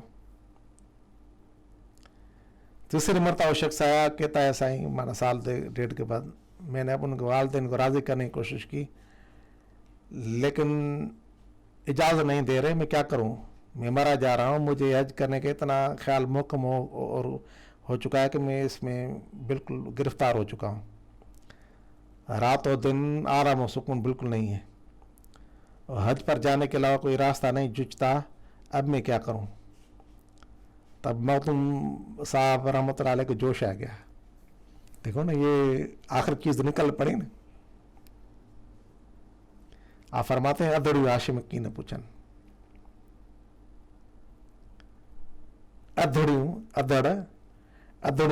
تیسری مرتبہ وہ شخص آیا، کہتا ہے سائیں مانا سال 1.5 کے بعد मैंने अपन के वालिदैन को राज़ी करने की कोशिश की, लेकिन इजाज़त नहीं दे रहे। मैं क्या करूं, मैं मरा जा रहा हूं। मुझे हज करने का इतना ख्याल मुकम हो चुका है कि मैं इसमें बिल्कुल गिरफ्तार हो चुका हूं। रात और दिन आराम और सुकून बिल्कुल नहीं है, और हज पर जाने के अलावा कोई रास्ता नहीं जूझता। अब मैं क्या करूं? तब मखदूम साहब रहमतुल्लाह अलैह को जोश आ गया। देखो ना, ये आखिर चीज निकल पड़ी ना। आप फरमाते हैं अदड़ी हाशिम की न पूछन, अदड़ी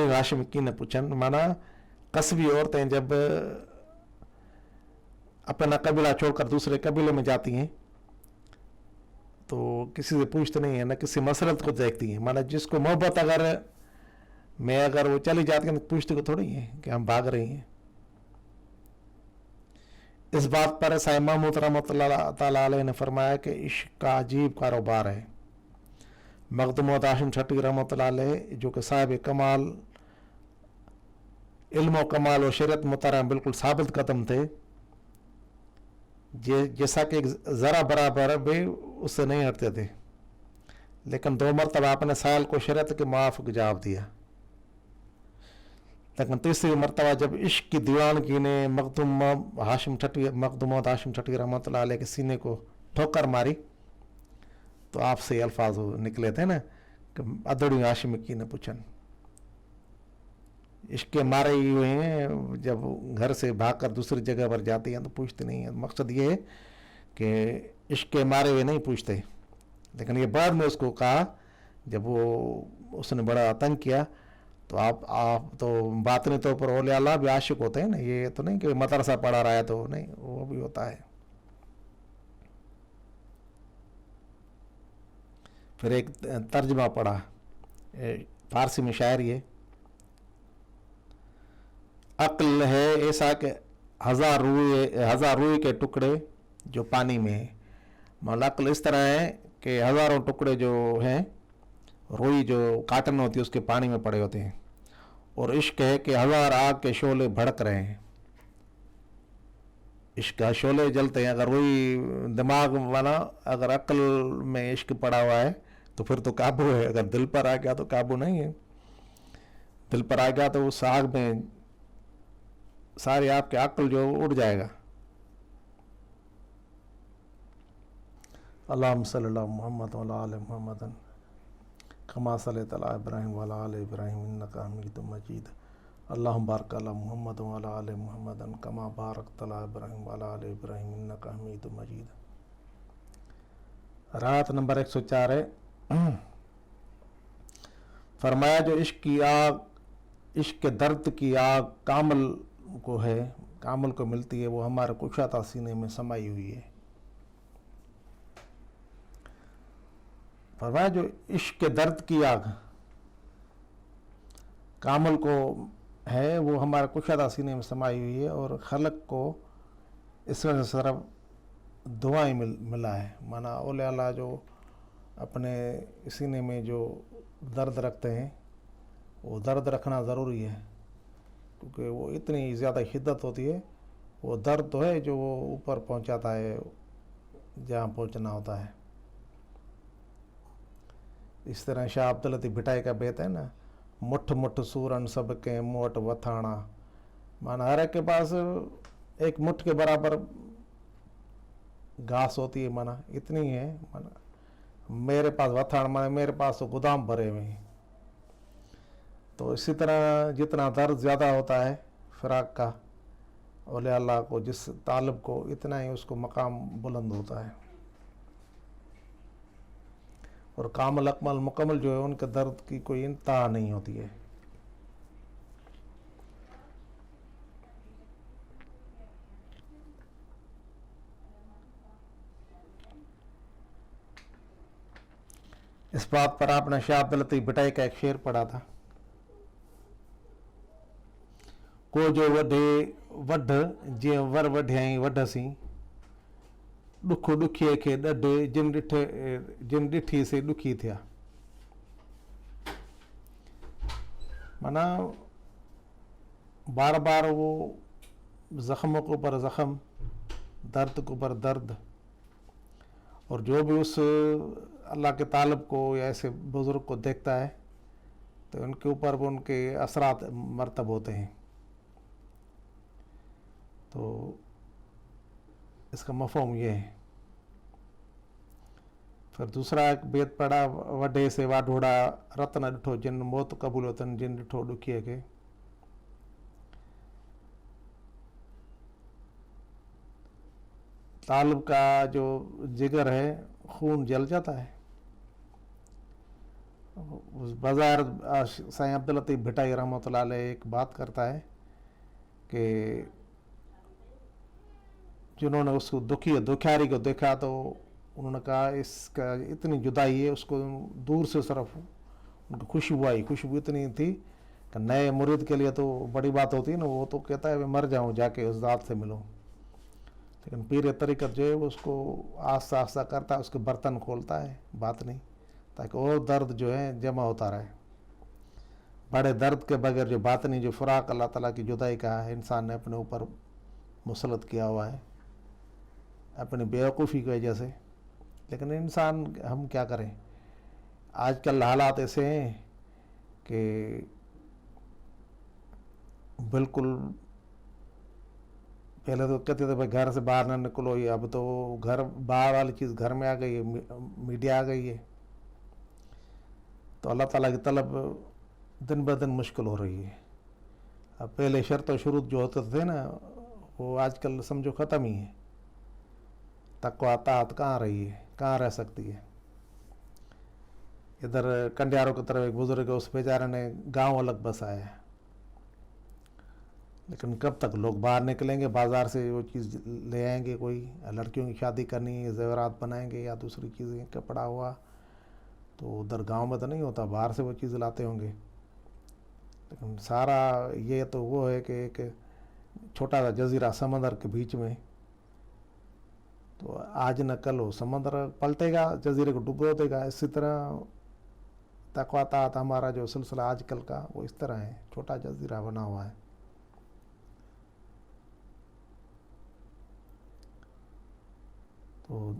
हाशिम की न पूछन। माना कस्बी औरतें जब अपना कबीला छोड़कर दूसरे कबीले में जाती हैं तो किसी से पूछते नहीं है, ना किसी मसरत को देखती हैं। माना जिसको मोहब्बत अगर वो चली जाती है तो पूछते को थोड़ी है कि हम भाग रही हैं। इस बात पर साईं महमूद रहमतुल्लाह ताला अलैह ने फरमाया कि इश्क का अजीब कारोबार है। मखदूम हाशिम छठी रहमतुल्लाह अलैह जो कि साहिब कमाल इल्म कमाल और शरीयत मुतारा बिल्कुल साबित कदम थे, जैसा कि ज़रा बराबर भी उससे नहीं हटते थे, लेकिन 2 मरतबा अपने साल को शरीयत के मुआफ़िक जवाब दिया। लेकिन तीसरी मरतबा जब इश्क की दीवानगी ने मखदूम हाशिम छठी रहमतुल्लाह अलैह के सीने को ठोकर मारी तो आपसे ये अल्फाज निकले थे ना कि अदड़ी हाशिम की न पूछन। इश्क के मारे ही हुए हैं, जब घर से भागकर दूसरी जगह पर जाती हैं तो पूछते नहीं है। मकसद ये है कि इश्क के मारे हुए नहीं पूछते। लेकिन ये बाद में उसको कहा जब उसने बड़ा तंग किया, तो आप तो बातनी तौर पर औलिया अल्लाह भी आशिक होते हैं ना। ये तो नहीं कि मदरसा पढ़ा रहा है तो नहीं, वो भी होता है। फिर एक तर्जमा पढ़ा, फारसी में शायरी है, अक्ल है ऐसा कि 1000 रूई के टुकड़े जो पानी में है। मतलब अक्ल इस तरह है कि हज़ारों टुकड़े जो हैं रुई जो काटन होती है उसके पानी में पड़े होते हैं। और इश्क है कि 1000 आग के शोले भड़क रहे हैं। इश्क का शोले जलते हैं। अगर रुई दिमाग वाला, अगर अक्ल में इश्क पड़ा हुआ है तो फिर तो काबू है। अगर दिल पर आ गया तो काबू नहीं है। दिल पर आ गया तो उस आग में सारी आपके अक्ल जो उड़ जाएगा। अल्लाहुम्मा सल्ली अला मुहम्मद व अला आलि मुहम्मद कमा सल्लैता अला इब्राहीम व अला आलि इब्राहीम इन्नका हमीदुम मजीद। अल्लाहुम्मा बारिक अला मुहम्मद व अला आलि मुहम्मद कमा बारकता अला इब्राहीम व अला आलि इब्राहीम इन्नका हमीदुम मजीद। राहत नंबर 104 है। फरमाया जो इश्क की आग, इश्क के दर्द की आग कामल को है, कामल को मिलती है, वो हमारे कुशाता सीने में समाई हुई है। फरमाया जो इश्क के दर्द की आग कामल को है वो हमारे कुशादा सीने में समाई हुई है, और खलक को इसमें सिर्फ दुआएं मिला है। माना औलिया अल्लाह जो अपने सीने में जो दर्द रखते हैं वो दर्द रखना ज़रूरी है, क्योंकि वो इतनी ज़्यादा शिद्दत होती है। वो दर्द तो है जो वो ऊपर पहुंचाता है जहाँ पहुंचना होता है। इस तरह शाह अब्दुल लतीफ़ भिटाई का बेत है ना, मुठ मुठ सूरन सब के मोट वथाणा। माना हर एक के पास एक मुठ के बराबर घास होती है, माना इतनी है। माना मेरे पास वथाण, माना मेरे पास तो गोदाम भरे हुए हैं। तो इसी तरह जितना दर्द ज़्यादा होता है फ़िराक का औलिया अल्लाह को, जिस तालिब को, इतना ही उसको मकाम बुलंद होता है। और कामल अकमल मुकम्मल जो है उनके दर्द की कोई इंतहा नहीं होती है। इस बात पर आपने शाह अब्दुल लतीफ़ भिटाई का एक शेर पढ़ा था, को जो वढे वढ जे वर वढियाई वढसी, दुख दुखिए खे ॾढ जिन ॾिठी से दुखी थिया। माना बार बार वो ज़ख्मों के ऊपर ज़ख्म, दर्द के ऊपर दर्द, और जो भी उस अल्लाह के तालब को या ऐसे बुज़ुर्ग को देखता है तो उनके ऊपर भी उनके असरात मरतब होते हैं। तो इसका मफ़हूम ये है। फिर दूसरा एक बेत पढ़ा, वॾे से वाढोड़ा रत्न ॾिठो जिन मौत क़बूल वतन जिन ॾिठो ॾुखीअ खे। तालिब का जो जिगर है, खून जल जाता है। उस बाज़ार साईं अब्दुल लतीफ़ भिटाई रहमतुल्लाह अलैह एक बात करता है कि जिन्होंने उसको दुखियारी को देखा तो उन्होंने कहा इसका इतनी जुदाई है, उसको दूर से सिर्फ उनको खुशबू आई, खुशबू इतनी थी कि नए मुरीद के लिए तो बड़ी बात होती है ना, वो तो कहता है मैं मर जाऊँ जाके उस ज़ात से मिलूँ। लेकिन पीर तरीक़त जो है वो उसको आस्ता आस्ता करता है, उसके बर्तन खोलता है, बात नहीं, ताकि और दर्द जो है जमा होता रहे। बड़े दर्द के बगैर जो बात नहीं, जो फ़राक़ अल्लाह ताला की जुदाई का है इंसान ने अपने ऊपर मुसलत किया हुआ है अपनी बेवकूफ़ी की वजह से। लेकिन इंसान हम क्या करें, आजकल हालात ऐसे हैं कि बिल्कुल पहले तो कहते थे भाई घर से बाहर ना निकलो, ये अब तो घर बाहर वाली चीज़ घर में आ गई है, मीडिया आ गई है। तो अल्लाह ताला की तलब दिन ब दिन मुश्किल हो रही है। अब पहले शर्त और शुरूत जो होते थे ना, वो आजकल समझो ख़त्म ही है। तक़वा ताअत कहाँ रही है, कहाँ रह सकती है। इधर कंडियारों की तरफ एक बुज़ुर्ग है, उस बेचारे ने गांव अलग बसाया है, लेकिन कब तक लोग बाहर निकलेंगे, बाज़ार से वो चीज़ ले आएंगे, कोई लड़कियों की शादी करनी है, ज़ेवरात बनाएंगे या दूसरी चीज़ें, कपड़ा हुआ, तो उधर गांव में तो नहीं होता, बाहर से वो चीज़ लाते होंगे। लेकिन सारा ये तो वो है कि एक छोटा सा जजीरा समंदर के बीच में, तो आज न कल वो समंदर पलटेगा, जजीरे को डुबो देगा। इसी तरह तक़वा ताअत हमारा जो सिलसिला आजकल का वो इस तरह है, छोटा जजीरा बना हुआ है। तो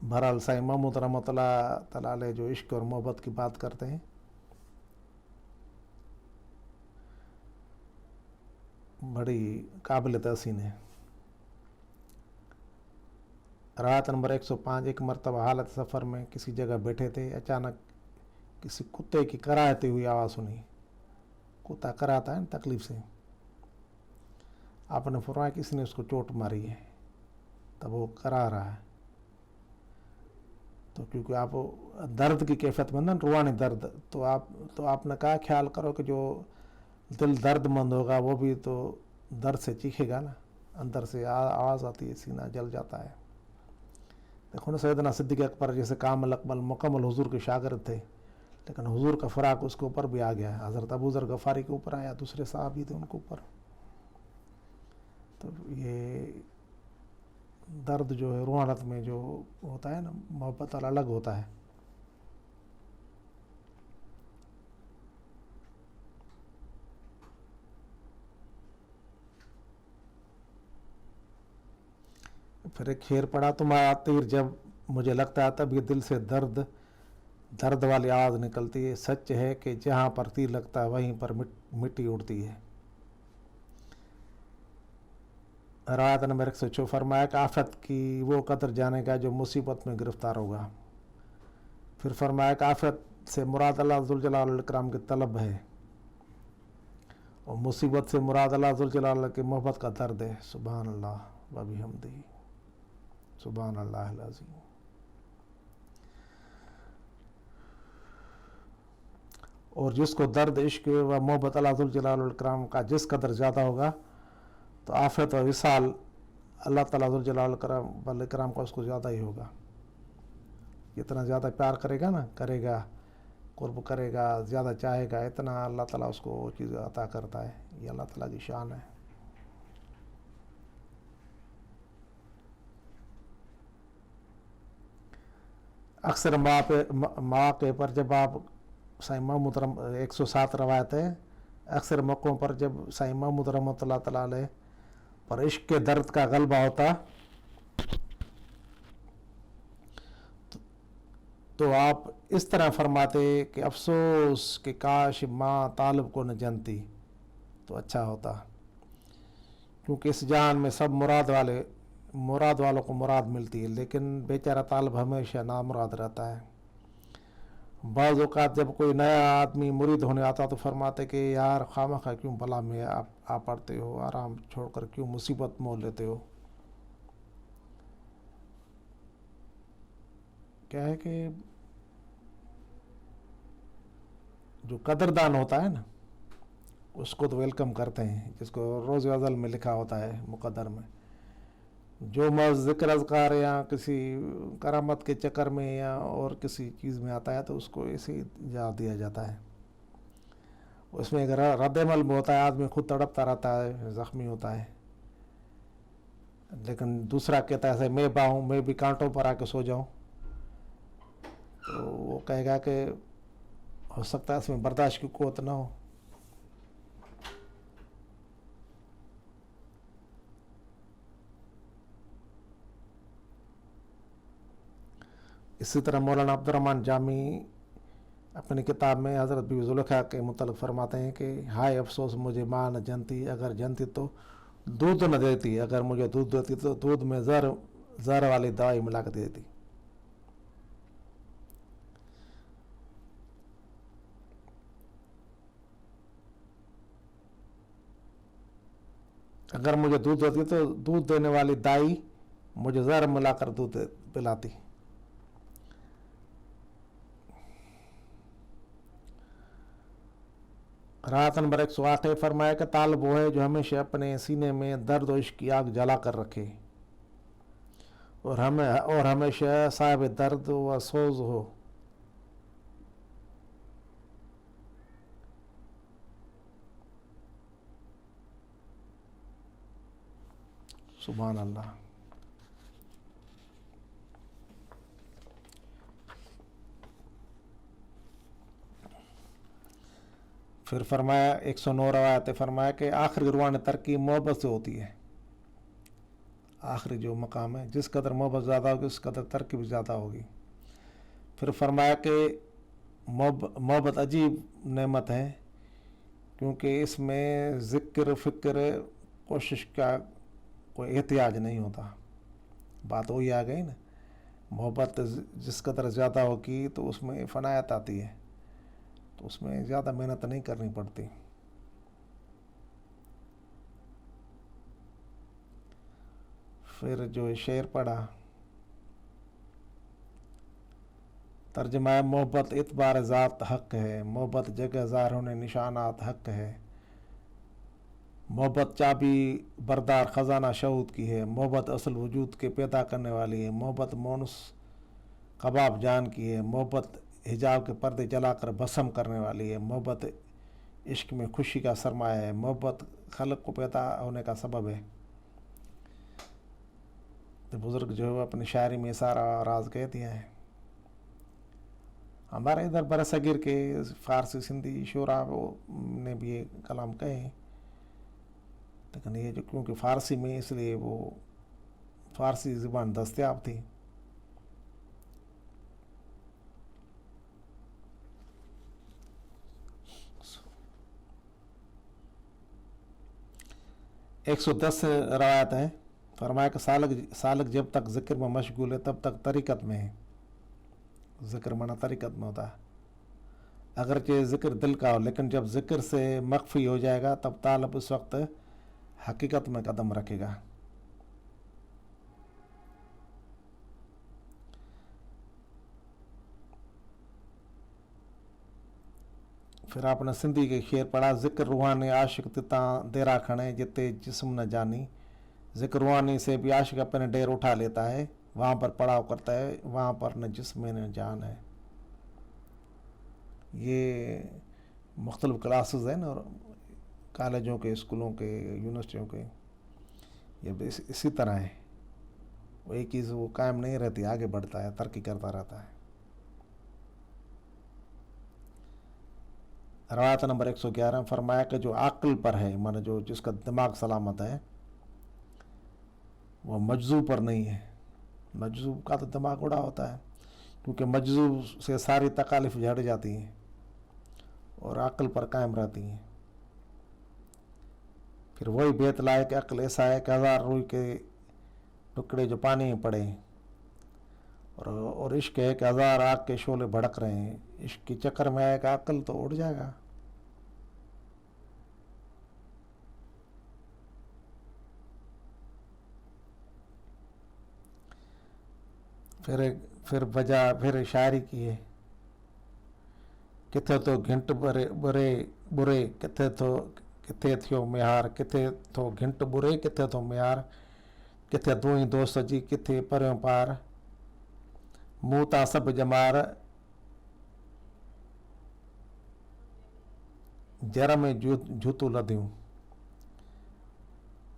बहरहाल साईं महमूद रहमतुल्लाह तआला अलैह जो इश्क और मोहब्बत की बात करते हैं, बड़ी काबिल तहसीन है। रात नंबर 105, एक मरतबा हालत सफ़र में किसी जगह बैठे थे, अचानक किसी कुत्ते की कराहती हुई आवाज़ सुनी। कुत्ता कराहता है ना तकलीफ़ से। आपने फरमाया किसी ने उसको चोट मारी है, तब वो करा रहा है। तो क्योंकि आप दर्द की कैफियत में ना, रूहानी दर्द, तो आपने कहा ख्याल करो कि जो दिल दर्दमंद होगा वो भी तो दर्द से चीखेगा ना, अंदर से आवाज़ आती है, सीना जल जाता है। देखो ना, सैयदना सिद्दीक़ अकबर जैसे कामिल अकमल मुकम्मल हुजूर के शागिर्द थे, लेकिन हुजूर का फ़राक़ उसके ऊपर भी आ गया है। हज़रत अबू ज़र गफ़ारी के ऊपर आया, दूसरे सहाबी थे उनके ऊपर। तो ये दर्द जो है रूहानत में जो होता है ना, मोहब्बत अलग होता है। फिर एक शेर पढ़ा, तुम्हारा तीर जब मुझे लगता है तब ये दिल से दर्द वाली आवाज़ निकलती है। सच है कि जहाँ पर तीर लगता है वहीं पर मिट्टी उड़ती है। रात नंबर 106 फरमाया कि आफत की वो कदर जानेगा जो मुसीबत में गिरफ्तार होगा। फिर फरमाया कि आफत से मुराद अल्लाह ज़ुल जलाल वल इकराम की तलब है, और मुसीबत से मुराद अल्लाह ज़ुल जलाल की मोहब्बत का दर्द है। सुभान अल्लाह व बिहम्दिही, सुभान अल्लाह अल अज़ीम। और जिसको दर्द इश्क व मोहब्बत अल्लाह ज़ुल जलाल वल इकराम का जिस कदर ज़्यादा होगा, तो आफत और विसाल अल्लाह ताला ज़ुल जलाल वल इकराम का उसको ज़्यादा ही होगा। जितना ज़्यादा प्यार करेगा ना, करेगा, कुर्ब करेगा, ज़्यादा चाहेगा, इतना अल्लाह ताला उसको वो चीज़ अता करता है। ये अल्लाह ताला की शान है। अक्सर मौक़े पर जब आप साईं महमूद 107 रवायत है, अक्सर मौक़ों पर जब साईं महमूद रहमतुल्लाह तआला अलैह پر عشق کے درد کا غلبہ ہوتا تو آپ اس طرح فرماتے کہ افسوس کہ کاش ماں طالب کو نہ جانتی تو اچھا ہوتا، کیونکہ اس جان میں سب مراد والوں کو مراد ملتی ہے، لیکن بیچارہ طالب ہمیشہ نامراد رہتا ہے۔ بعض اوقات جب کوئی نیا آدمی مرید ہونے آتا تو فرماتے کہ یار خواہ کیوں بلا میں آپ پڑھتے ہو، آرام چھوڑ کر کیوں مصیبت مول لیتے ہو۔ کیا ہے کہ جو قدردان ہوتا ہے نا اس کو تو ویلکم کرتے ہیں، جس کو روز ازل میں لکھا ہوتا ہے مقدر میں، جو محض ذکر اذکار یا کسی کرامت کے چکر میں یا اور کسی چیز میں آتا ہے تو اس کو ایسے ہی جا دیا جاتا ہے۔ اس میں اگر رد عمل میں ہوتا ہے آدمی خود تڑپتا رہتا ہے، زخمی ہوتا ہے، لیکن دوسرا کہتا ہے میں باہوں میں بھی کانٹوں پر آ کے سو جاؤں، تو وہ کہے گا کہ ہو سکتا ہے اس میں برداشت کی قوت نہ ہو۔ اسی طرح مولانا عبد الرحمن جامی اپنی کتاب میں حضرت بی بی زلیخا کے متعلق فرماتے ہیں کہ ہائے افسوس مجھے ماں نہ جانتی، اگر جانتی تو دودھ نہ دیتی، اگر مجھے دودھ دیتی تو دودھ میں زہر والی دوائی ملا کے دیتی۔ اگر مجھے دودھ دیتی تو دودھ دینے والی دائی مجھے زہر ملا کر دودھ پلاتی۔ رات نمبر 108 فرمایا کہ طالب وہ ہے جو ہمیشہ اپنے سینے میں درد و عشق کی آگ جلا کر رکھے اور ہمیشہ صاحب درد و سوز ہو۔ سبحان اللہ۔ پھر فرمایا 109 روایت فرمایا کہ آخری روحانی ترقی محبت سے ہوتی ہے۔ آخری جو مقام ہے جس قدر محبت زیادہ ہوگی اس قدر ترقی بھی زیادہ ہوگی۔ پھر فرمایا کہ محبت عجیب نعمت ہے کیونکہ اس میں ذکر فکر کوشش کا کوئی احتیاج نہیں ہوتا۔ بات وہی آ گئی نا، محبت جس قدر زیادہ ہوگی تو اس میں فنایت آتی ہے، تو اس میں زیادہ محنت نہیں کرنی پڑتی۔ پھر جو شعر پڑھا ترجمہ ہے، محبت اعتبار ذات حق ہے، محبت جگہ ظاہر ہونے نشانات حق ہے، محبت چابی بردار خزانہ شہود کی ہے، محبت اصل وجود کے پیدا کرنے والی ہے، محبت مونس کباب جان کی ہے، محبت حجاب کے پردے جلا کر بھسم کرنے والی ہے، محبت عشق میں خوشی کا سرمایہ ہے، محبت خلق کو پیدا ہونے کا سبب ہے۔ تو بزرگ جو ہے اپنی شاعری میں سارا راز کہہ دیا ہے۔ ہمارے ادھر برصغیر کے فارسی سندھی شعراء نے بھی یہ کلام کہے، لیکن یہ جو کیونکہ فارسی میں اس لیے وہ فارسی زبان دستیاب تھی۔ ایک 110 روایت ہے، فرمایا کہ سالک جب تک ذکر میں مشغول ہے تب تک طریقت میں ہے۔ ذکر مانا طریقت میں ہوتا ہے، اگرچہ ذکر دل کا ہو، لیکن جب ذکر سے مخفی ہو جائے گا تب طالب اس وقت حقیقت میں قدم رکھے گا۔ پھر آپ نے سندھی کے شعر پڑھا، ذکر روحانی عاشق تتاں دیرا کھڑے جتے جسم نہ جانی۔ ذکر روحانی سے بھی عاشق اپنے ڈیر اٹھا لیتا ہے، وہاں پر پڑاؤ کرتا ہے، وہاں پر نہ جسم نہ جان ہے۔ یہ مختلف کلاسز ہیں نا، کالجوں کے، اسکولوں کے، یونیورسٹیوں کے، یہ اسی طرح ہے، وہ ایک چیز وہ قائم نہیں رہتی، آگے بڑھتا ہے، ترقی کرتا رہتا ہے۔ روایت نمبر 111 فرمایا کہ جو عقل پر ہے، مانا جو جس کا دماغ سلامت ہے، وہ مجذوب پر نہیں ہے. مجذوب کا تو دماغ اڑا ہوتا ہے, کیونکہ مجذوب سے ساری تکالیف جھڑ جاتی ہیں اور عقل پر قائم رہتی ہیں. پھر وہی بیت لائق عقل ایسا ہے کہ 1000 روئی کے ٹکڑے جو پانی میں پڑے ہیں, اور عشق ہے کہ 1000 آگ کے شعلے بھڑک رہے ہیں. عشق کے چکر میں آئے کہ عقل تو اڑ جائے گا. پھر شاعری کی ہے, کتھے تو گھنٹ برے کتھے تھیو میار, کتھے تو گھنٹ برے کتھے تو میار, کتھے دوئی دوست جی کتھے پریوں پار, منہ تا سب جمار جر میں جوتو لدیوں.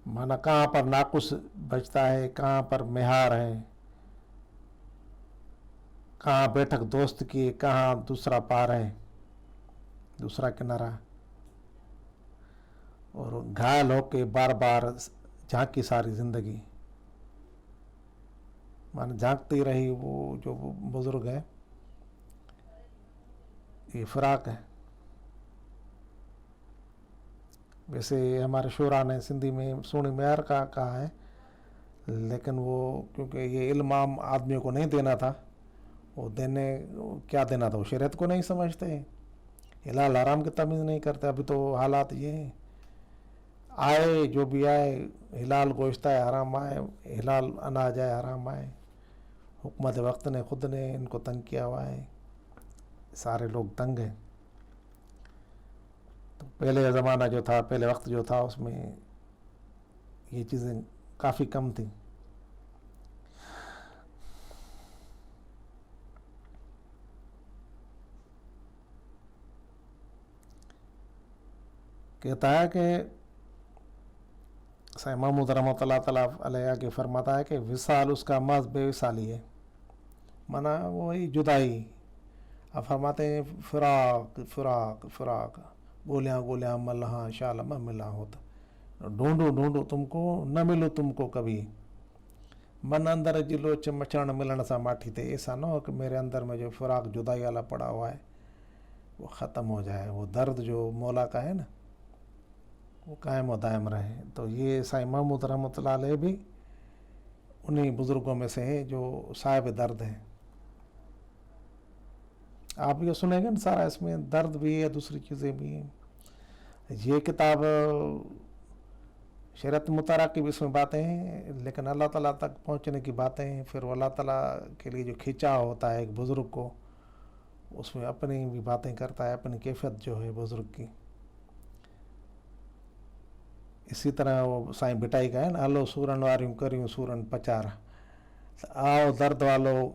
مانا کہاں پر ناقص بچتا ہے, کہاں پر مہار ہے, کہاں بیٹھک دوست کی, کہاں دوسرا پار ہے, دوسرا کنارہ. اور گھائل ہو کے بار بار جھانکی ساری زندگی. مانا جھانکتی رہی وہ جو بزرگ ہے. یہ فراق ہے. ویسے ہمارے شعراء نے سندھی میں سونی معیار کا کہا ہے, لیکن وہ کیونکہ یہ علم عام آدمیوں کو نہیں دینا تھا, وہ کیا دینا تھا, وہ شریعت کو نہیں سمجھتے, حلال حرام کی تمیز نہیں کرتے. ابھی تو حالات یہ ہیں, آئے جو بھی آئے, حلال گوشت آئے حرام آئے, حلال اناج آئے حرام آئے. حکومت وقت نے خود نے ان کو تنگ کیا ہوا ہے, سارے لوگ تنگ ہیں. تو پہلے زمانہ جو تھا, پہلے وقت جو تھا, اس میں یہ چیزیں کافی کم تھیں. کہتا ہے کہ سائیں محمود رحمۃ اللہ تعالیٰ علیہ کے فرماتا ہے کہ وصال اس کا محض بے وصالی ہے, مانا وہی جدائی. اب فرماتے ہیں فراق فراق فراق, گولیاں گولیاں ملہاں شال میں ملا ہوتا, ڈھونڈو تم کو نہ ملو تم کو کبھی, من اندر جلو مچھڑ ملن سا ماٹھی تھے. ایسا نہ ہو کہ میرے اندر میں جو فراق جدائی والا پڑا ہوا ہے وہ ختم ہو جائے, وہ درد جو مولا کا ہے نا وہ قائم و دائم رہے. تو یہ سائیں محمود رحمۃ اللہ علیہ بھی انہی بزرگوں میں سے ہے جو صاحب درد ہیں. آپ یہ سنیں گے نا سارا, اس میں درد بھی ہے, دوسری چیزیں بھی ہیں. یہ کتاب شریعت مطالعہ کی بھی اس میں باتیں ہیں, لیکن اللہ تعالیٰ تک پہنچنے کی باتیں ہیں. پھر وہ اللہ تعالیٰ کے لیے جو کھینچا ہوتا ہے ایک بزرگ کو, اس میں اپنی بھی باتیں کرتا ہے, اپنی کیفیت جو ہے بزرگ کی. اسی طرح وہ سائیں بٹائی کا ہے نا, ہلو سورن واریوں کریوں سورن پچار, آؤ درد والو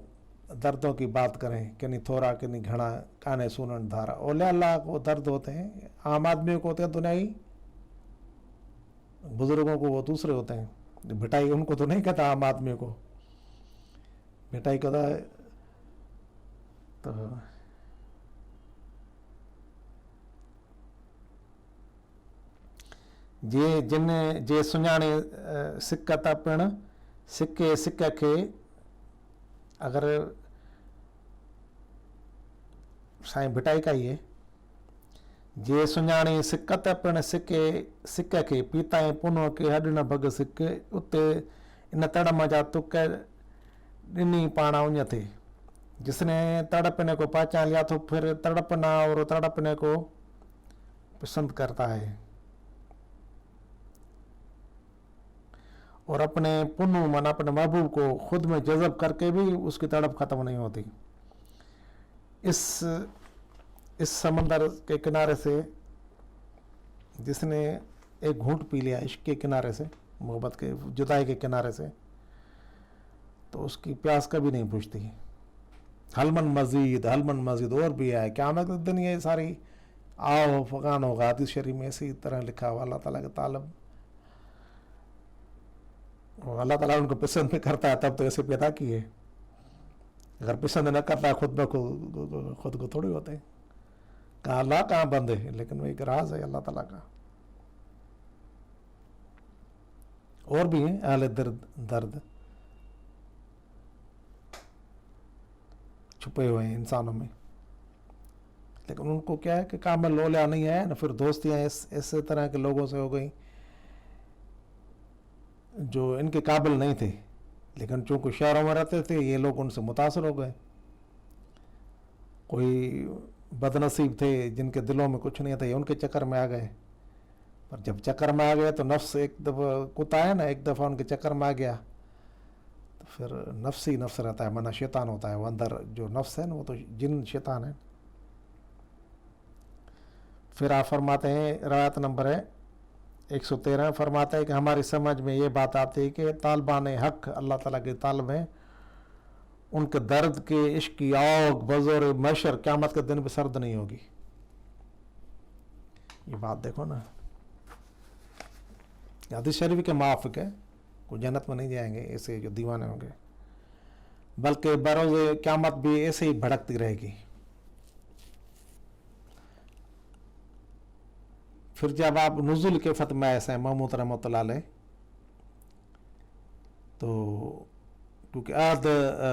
دردوں کی بات کریں, کنی تھوڑا کنی گھنا کانے سونن دھارا. اولیاء اللہ کو درد ہوتے ہیں, عام آدمیوں کو ہوتے ہیں دنیائی, بزرگوں کو وہ دوسرے ہوتے ہیں. بٹائی ان کو تو نہیں کہتا عام آدمیوں کو, بٹائی کہتا ہے. تو جے سنجانے سکھ تا پڻ سکے سکھ کے, اگر سائیں بٹائی کا ہی ہے, جے سنجانے سکھ تا پڻ سکے سکھ کے, پیتائیں پونو کے ہڈ نہ بگ سکھ, اتے ان تڑم جا تک ڈنی پانا اُن تھے. جس نے تڑپنے کو پہچان لیا تو پھر تڑپنا اور تڑپنے کو پسند کرتا ہے, اور اپنے پنو من اپنے محبوب کو خود میں جذب کر کے بھی اس کی تڑپ ختم نہیں ہوتی. اس سمندر کے کنارے سے جس نے ایک گھونٹ پی لیا عشق کے کنارے سے, محبت کے جدائی کے کنارے سے, تو اس کی پیاس کبھی نہیں بجھتی. حلمن مزید اور بھی ہے. قیامت کے دن یہ ساری آؤ فغان ہوگا. حدیث شریف میں اسی طرح لکھا ہوا, اللہ تعالیٰ کے طالب, اللہ تعالیٰ ان کو پسند بھی کرتا ہے تب تو ایسے پیدا کیے. اگر پسند نہ کرتا ہے خود بخود خود کو تھوڑی ہوتے ہیں. کہاں اللہ کہاں بند ہے, لیکن وہ ایک راز ہے اللہ تعالیٰ کا. اور بھی ہیں اہل درد چھپے ہوئے ہیں انسانوں میں، لیکن ان کو کیا ہے کہ کامل اولیاء نہیں ہے نا، پھر دوستیاں اس طرح کے لوگوں سے ہو گئیں جو ان کے قابل نہیں تھے، لیکن چونکہ شہروں میں رہتے تھے یہ لوگ ان سے متاثر ہو گئے. کوئی بد نصیب تھے جن کے دلوں میں کچھ نہیں تھا، یہ ان کے چکر میں آ گئے. پر جب چکر میں آ گئے تو نفس ایک دفعہ کتا ہے نا، ایک دفعہ ان کے چکر میں آ گیا تو پھر نفس ہی نفس رہتا ہے، منع شیطان ہوتا ہے. وہ اندر جو نفس ہے نا وہ تو جن شیطان ہے. پھر آپ فرماتے ہیں روایت نمبر ہے 113 فرماتا ہے کہ ہماری سمجھ میں یہ بات آتی ہے کہ طالبان حق اللہ تعالیٰ کے طالب ہیں، ان کے درد کے عشق کی آگ بزور محشر قیامت کے دن بھی سرد نہیں ہوگی. یہ بات دیکھو نا، حدیث شریف کے موافق ہے. کوئی جنت میں نہیں جائیں گے ایسے جو دیوانے ہوں گے، بلکہ بروز قیامت بھی ایسے ہی بھڑکتی رہے گی. پھر جب آپ نزول کے فتح میں ایسے ہیں محمود رحمۃ اللہ علیہ، تو کیونکہ عہد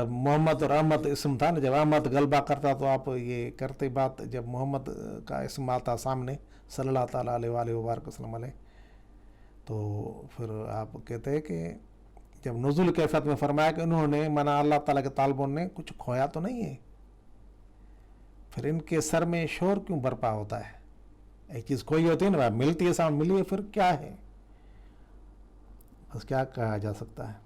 محمد اور احمد اسم تھا نا، جب احمد غلبہ کرتا تو آپ یہ کرتے بات، جب محمد کا اسم آتا سامنے صلی اللہ تعالیٰ علیہ وآلہ وبارک وسلم علیہ، تو پھر آپ کہتے ہیں کہ جب نزول کیفیت میں فرمایا کہ انہوں نے منا اللہ تعالیٰ کے طالبوں نے کچھ کھویا تو نہیں ہے، پھر ان کے سر میں شور کیوں برپا ہوتا ہے؟ ایک چیز کوئی ہوتی ہے نا، ملتی ہے ساؤنڈ ملی ہے، پھر کیا ہے؟ بس کیا کہا جا سکتا ہے.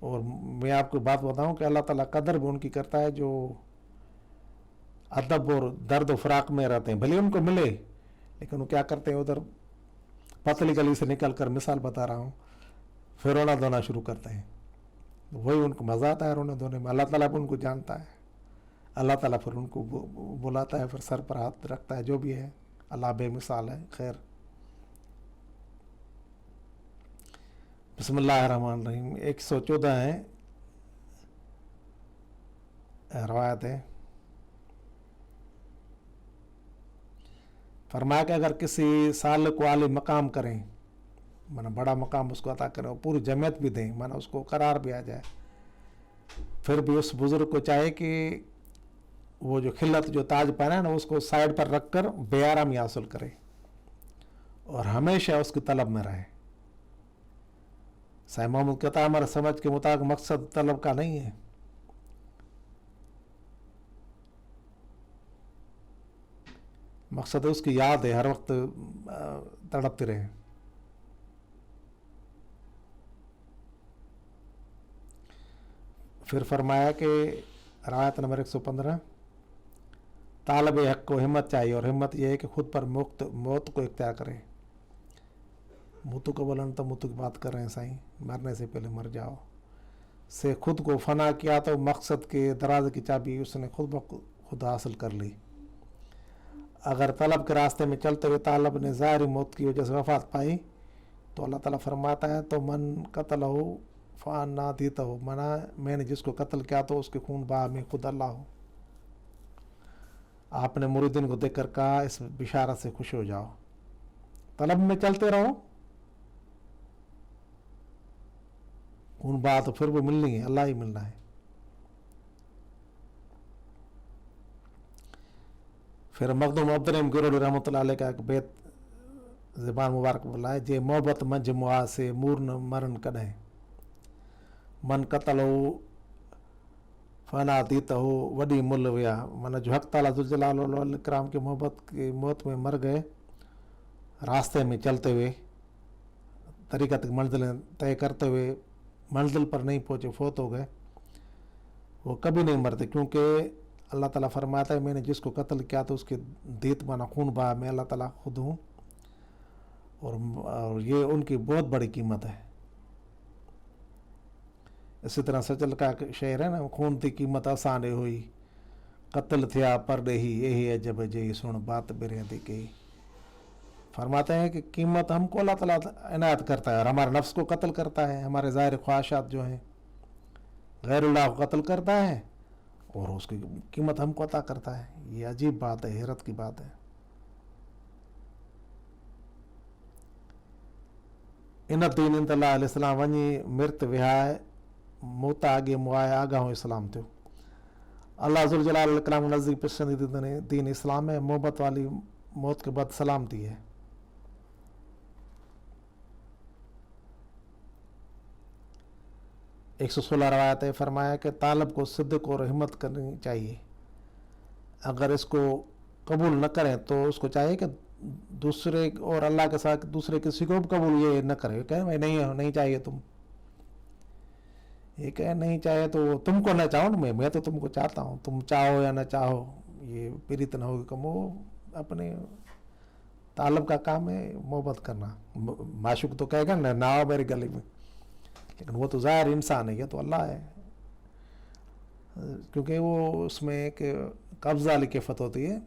اور میں آپ کو بات بتاؤں کہ اللہ تعالیٰ قدر بھی ان کی کرتا ہے جو ادب اور درد و فراق میں رہتے ہیں. بھلے ان کو ملے لیکن وہ کیا کرتے ہیں، ادھر پتلی گلی سے نکل کر، مثال بتا رہا ہوں، پھر رونا دھونا شروع کرتے ہیں. وہی ان کو مزہ آتا ہے رونے دھونے میں. اللہ تعالیٰ بھی ان کو جانتا ہے، اللہ تعالیٰ پھر ان کو بلاتا ہے، پھر سر پر ہاتھ رکھتا ہے. جو بھی ہے اللہ بے مثال ہے. خیر، بسم اللہ الرحمن الرحیم. 114 ہے روایت ہے. فرمایا کہ اگر کسی سالک کو عالی مقام کریں، مانا بڑا مقام اس کو عطا کریں، اور پوری جمعیت بھی دیں، مانا اس کو قرار بھی آ جائے، پھر بھی اس بزرگ کو چاہے کہ وہ جو خلت جو تاج پہنا ہے نا اس کو سائڈ پر رکھ کر بے آرامی حاصل کرے اور ہمیشہ اس کی طلب میں رہے. صاحب محمود کہتا ہے ہمارے سمجھ کے مطابق مقصد طلب کا نہیں ہے، مقصد اس کی یاد ہے، ہر وقت تڑپتے رہے. پھر فرمایا کہ روایت نمبر 115 طالب حق کو ہمت چاہیے، اور ہمت یہ ہے کہ خود پر موت کو اختیار کرے. موتو کو بولن تو موتو کی بات کر رہے ہیں سائیں، مرنے سے پہلے مر جاؤ سے خود کو فنا کیا تو مقصد کے دراز کی چابی اس نے خود حاصل کر لی. اگر طلب کے راستے میں چلتے ہوئے طالب نے ظاہری موت کی وجہ سے وفات پائی تو اللہ تعالیٰ فرماتا ہے تو من قتل ہو فان نہ دیتا ہو، منا میں نے جس کو قتل کیا تو اس کے خون بہا میں خود اللہ ہو. آپ نے مریدین کو دیکھ کر کہا اس بشارت سے خوش ہو جاؤ، طلب میں چلتے رہو، خون بہا تو پھر بھی ملنی ہے، اللہ ہی ملنا ہے. پھر مخدوم عبدالرحیم گروڑی رحمۃ اللہ علیہ کا ایک بیت زبان مبارک بولا ہے، جے محبت منج موا سے مورن مرن کڈیں من قتل ہو فنا دیتا ہو وڈی مل ویا. مانا جو حق تعالیٰ ذوالجلال والاکرام کی محبت کی موت میں مر گئے، راستے میں چلتے ہوئے، طریقت منزلیں طے کرتے ہوئے منزل پر نہیں پہنچے، فوت ہو گئے، وہ کبھی نہیں مرتے، کیونکہ اللہ تعالیٰ فرماتا ہے میں نے جس کو قتل کیا تو اس کے دیت مانا خون بہا میں اللہ تعالیٰ خود ہوں، اور یہ ان کی بہت بڑی قیمت ہے. اسی طرح سچل کا شعر ہے نا، خون تھی قیمت آسان ہوئی قتل تھیا پر رہی یہی عجب جی سن بات برے دی کہی. فرماتے ہیں کہ قیمت ہم کو اللہ تعالیٰ عنایت کرتا ہے، اور ہمارے نفس کو قتل کرتا ہے، ہمارے ظاہر خواہشات جو ہیں غیر اللہ کو قتل کرتا ہے اور اس کی قیمت ہم کو عطا کرتا ہے. یہ عجیب بات ہے، حیرت کی بات ہے. इन दीन इंतला इस्लाम वञी मिर्त विहाए मूता अॻे मुआए आगाहो इस्लाम थियो। अल्लाह ज़ुल जलाल कलाम नज़दीक पसंदीदा दीन इस्लाम है, मोहब्बत वाली मौत के बाद सलामती है। एक 116 रवायत फरमाया कि तालब को सिद्दक और हिम्मत करनी चाहिए। अगर इसको कबूल न करें तो उसको चाहिए कि दूसरे और अल्लाह के साथ दूसरे किसी को भी कबूल ये न करे। कहे भाई नहीं चाहिए तुम, ये कहे नहीं चाहिए तो तुमको न चाहो ना, मैं तो तुमको चाहता हूँ, तुम चाहो या न चाहो ये पीड़ित न होगी कम। वो अपने तालब का काम है मोहब्बत करना। माशूक तो कहेगा ना आओ मेरे गले में, लेकिन वो तो ज़ाहिर इंसान है, ये तो अल्लाह है, क्योंकि वो उसमें एक कब्ज़ा वाली कैफत होती है।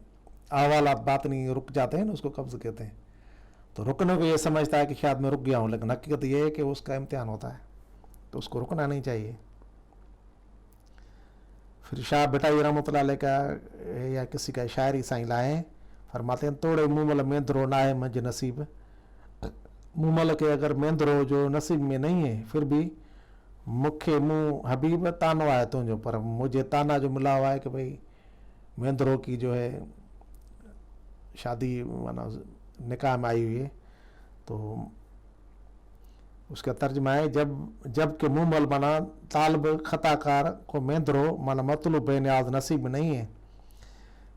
अहवालात बात नहीं रुक जाते हैं ना, उसको कब्ज़ कहते हैं। तो रुकने को ये समझता है कि शायद मैं रुक गया हूँ, लेकिन हकीकत ये है कि उसका इम्तिहान होता है, तो उसको रुकना नहीं चाहिए। फिर शाह बिटाई रहमतुल्लाह अलैह का या किसी का शायरी साईं लाए, फरमाते हैं तोड़े मूमल मेंदरो ना है मंझ नसीब। मूमल के अगर मेंदरो जो नसीब में नहीं है, फिर भी मुखे मुँह हबीब तानो आए तुझो, पर मुझे ताना जो मिला हुआ है कि भाई मेंदरो की जो है शादी माना निकाह में आई हुई है, तो उसका तर्जमा है जब के मुमल माना तालब खताकार को मेंदरो माना मतलूब बेनियाज नसीब में नहीं है,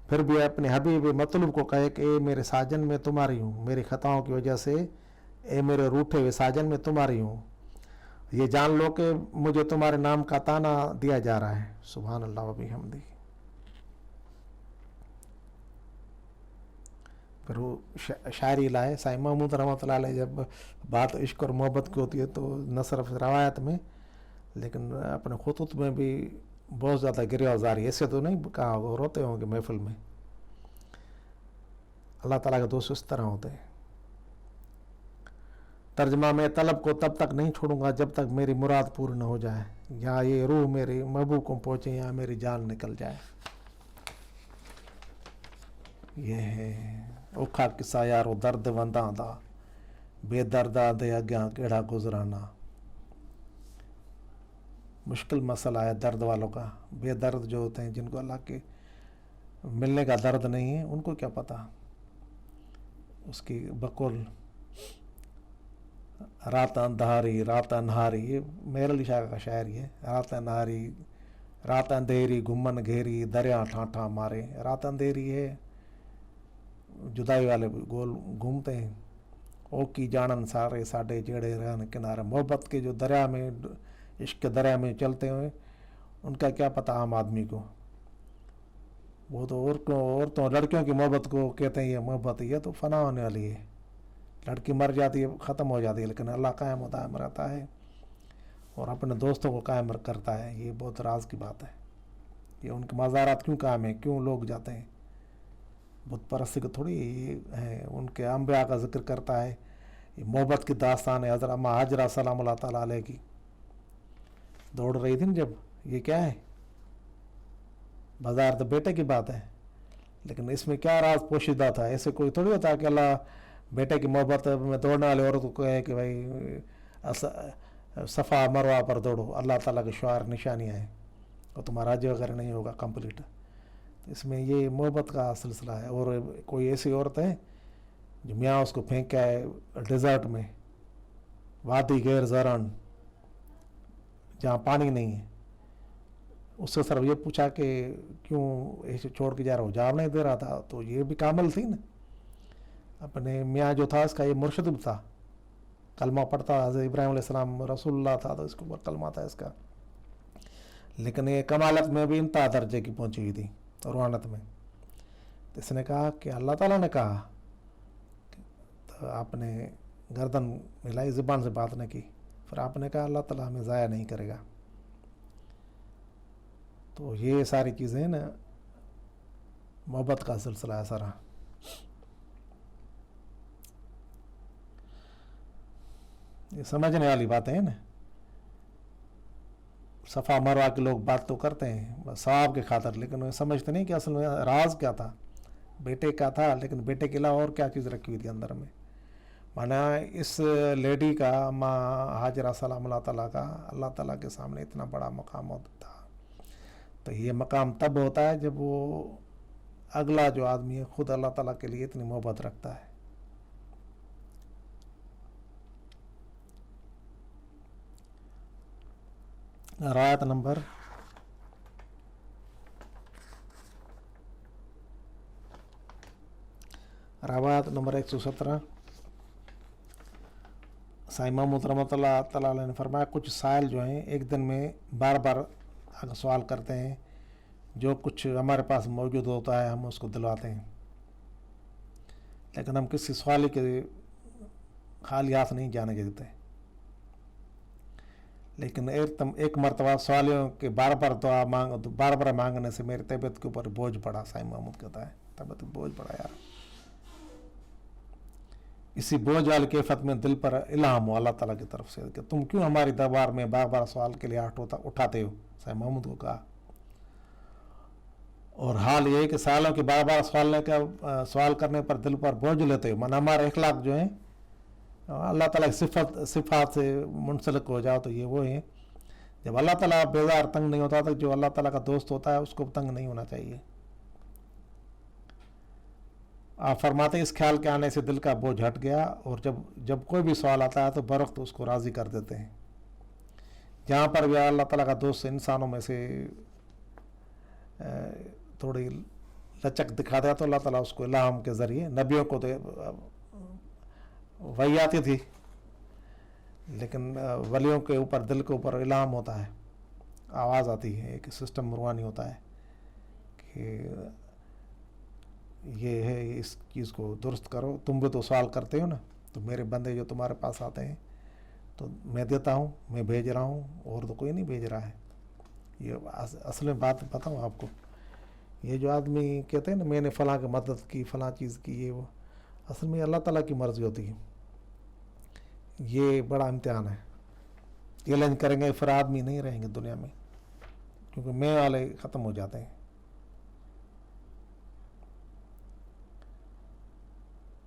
फिर भी अपने हबीब मतलूब को कहे कि ए मेरे साजन में तुम्हारी हूँ, मेरी खताओं की वजह से ए मेरे रूठे हुए साजन में तुम्हारी हूँ, ये जान लो कि मुझे तुम्हारे नाम का ताना दिया जा रहा है। सुभान अल्लाह व बिहम्दी। फिर वो शायरी लाए साईं महमूद रहमतुल्लाह अलैह। जब बात इश्क और मोहब्बत की होती है तो न सिर्फ रवायत में, लेकिन अपने खुतूत में भी बहुत ज़्यादा गिरियाजारी, ऐसे तो नहीं कहा होगा, रोते होंगे महफिल में। अल्लाह ताला के दोस्त इस तरह होते हैं। तर्जमा में तलब को तब तक नहीं छोड़ूंगा जब तक मेरी मुराद पूरी न हो जाए, या ये रूह मेरी महबूब को पहुँचे या मेरी जान निकल जाए। ये है औखा किस्सा यारो दर्द वंदा दा, बेदर्दा दे अग्या केड़ा गुजराना। मुश्किल मसला है दर्द वालों का। बेदर्द जो होते हैं, जिनको अल्लाह के मिलने का दर्द नहीं है, उनको क्या पता। उसकी बकुल रात अंधारी रात अनहारी, ये मेरे अली शाह का शायरी है। रात अनहारी रात अंधेरी घुमन घेरी दरिया ठाठा मारे। रात अंधेरी है, जुदाई वाले गोल घूमते हैं। ओ की जानन सारे साढ़े जेड़े रहन किनारे। मोहब्बत के जो दरिया में, इश्क दरिया में चलते हुए, उनका क्या पता आम आदमी को। वो तो औरतों लड़कियों की मोहब्बत को कहते हैं ये मोहब्बत, ये तो फना होने वाली है। लड़की मर जाती है, ख़त्म हो जाती है, लेकिन अल्लाह कायम दायम रहता है और अपने दोस्तों को कायम करता है। ये बहुत राज की बात है। ये उनके मज़ारात क्यों कायम है, क्यों लोग जाते हैं, बुत परस्ती को थोड़ी है। उनके अम्बिया का जिक्र करता है। ये मोहब्बत की दास्तान है। हज़रत अम्मा हाजरा सलामुल्लाह ताला अलैह की दौड़ रही थी न जब, ये क्या है, बाजार तो बेटे की बात है, लेकिन इसमें क्या राज पोशीदा था। ऐसे कोई थोड़ी होता है कि अल्लाह बेटे की मोहब्बत में दौड़ने वाले औरत को कहे कि भाई सफ़ा मरवा पर दौड़ो, अल्लाह ताला के शुआर निशानियाँ हैं और तुम्हारा हज वगैरह नहीं होगा कंप्लीट। तो इसमें ये मोहब्बत का सिलसिला है। और कोई ऐसी औरत है जो मियाँ उसको फेंक के आए डेजर्ट में, वादी गैर ज़रान, जहाँ पानी नहीं है, उससे सिर्फ ये पूछा कि क्यों ऐसे छोड़ के जा रहा हो, जवाब नहीं दे रहा था। तो ये भी कामल थी ना। अपने मियाँ जो था इसका ये मुर्शिद भी था, कलमा पढ़ता, हज़रत इब्राहिम अलैहिस्सलाम रसूलुल्लाह था तो इसको कलमा था इसका। लेकिन ये कमालत में भी इंतहा दर्जे की पहुँची हुई थी, रूहानत में। तो इसने कहा कि अल्लाह ताला ने कहा, तो आपने गर्दन मिलाई, ज़ुबान से बात न की। फिर आपने कहा अल्लाह ताला हमें ज़ाया नहीं करेगा। तो ये सारी चीज़ें ना मोहब्बत का सिलसिला है सारा। ये समझने वाली बातें हैं ना। सफ़ा मरवा के लोग बात तो करते हैं बस सवाब के खातर, लेकिन वो समझते नहीं कि असल में राज क्या था। बेटे का था, लेकिन बेटे के अलावा और क्या चीज़ रखी हुई थी अंदर में। माना इस लेडी का माँ हाजरा सलाम अल्लाह ताला के सामने इतना बड़ा मकाम होता था। तो ये मकाम तब होता है जब वो अगला जो आदमी है खुद अल्लाह ताला के लिए इतनी मोहब्बत रखता है। रायत नंबर रवायत नंबर 117। साईं महमूद रहमतुल्लाह तआला अलैह ने फरमाया, कुछ साइल जो हैं एक दिन में बार बार सवाल करते हैं, जो कुछ हमारे पास मौजूद होता है हम उसको दिलवाते हैं, लेकिन हम किसी सवाल के खाली हाथ नहीं जाने देते। लेकिन एक मरतबा सवालियों के बार बार मांगने से मेरी तबीयत के ऊपर बोझ पड़ा। साईं महमूद कहता है तबीयत बोझ पड़ा यार। इसी बोझ वाली कैफियत में दिल पर इल्हाम हो अल्लाह ताला की तरफ से कि तुम क्यों हमारी दरबार में बार बार सवाल के लिए हाथ उठाते हो। साईं महमूद को कहा। और हाल ये है कि सालों के बार बार सवाल करने पर दिल पर बोझ लेते हो। मन हमारे इखलाक जो है अल्लाह ताला की सिफात से मुंसलिक हो जाओ तो ये वो है। जब अल्लाह ताला बेजार तंग नहीं होता तो जो अल्लाह ताला का दोस्त होता है उसको तंग नहीं होना चाहिए। आप फरमाते हैं इस ख्याल के आने से दिल का बोझ हट गया और जब कोई भी सवाल आता है तो बरख्त उसको राज़ी कर देते हैं। जहाँ पर भी अल्लाह ताला का दोस्त इंसानों में से थोड़ी लचक दिखा दिया तो अल्लाह ताला उसको इल्हाम के ज़रिए, नबियों को तो वही आती थी, लेकिन वलियों के ऊपर दिल के ऊपर इल्हाम होता है, आवाज़ आती है, एक सिस्टम रूहानी होता है कि ये है, इस चीज़ को दुरुस्त करो। तुम भी तो सवाल करते हो ना, तो मेरे बंदे जो तुम्हारे पास आते हैं तो मैं देता हूँ, मैं भेज रहा हूँ, और तो कोई नहीं भेज रहा है। ये असल में बात बताऊँ आपको, ये जो आदमी कहते हैं ना मैंने फ़लाँ की मदद की, फ़लाँ चीज़ की, ये वो, असल में अल्लाह ताला की मर्ज़ी होती है। ये बड़ा इम्तिहान है। ये लंच करेंगे फिर आदमी नहीं रहेंगे दुनिया में, क्योंकि मैं वाले ख़त्म हो जाते हैं।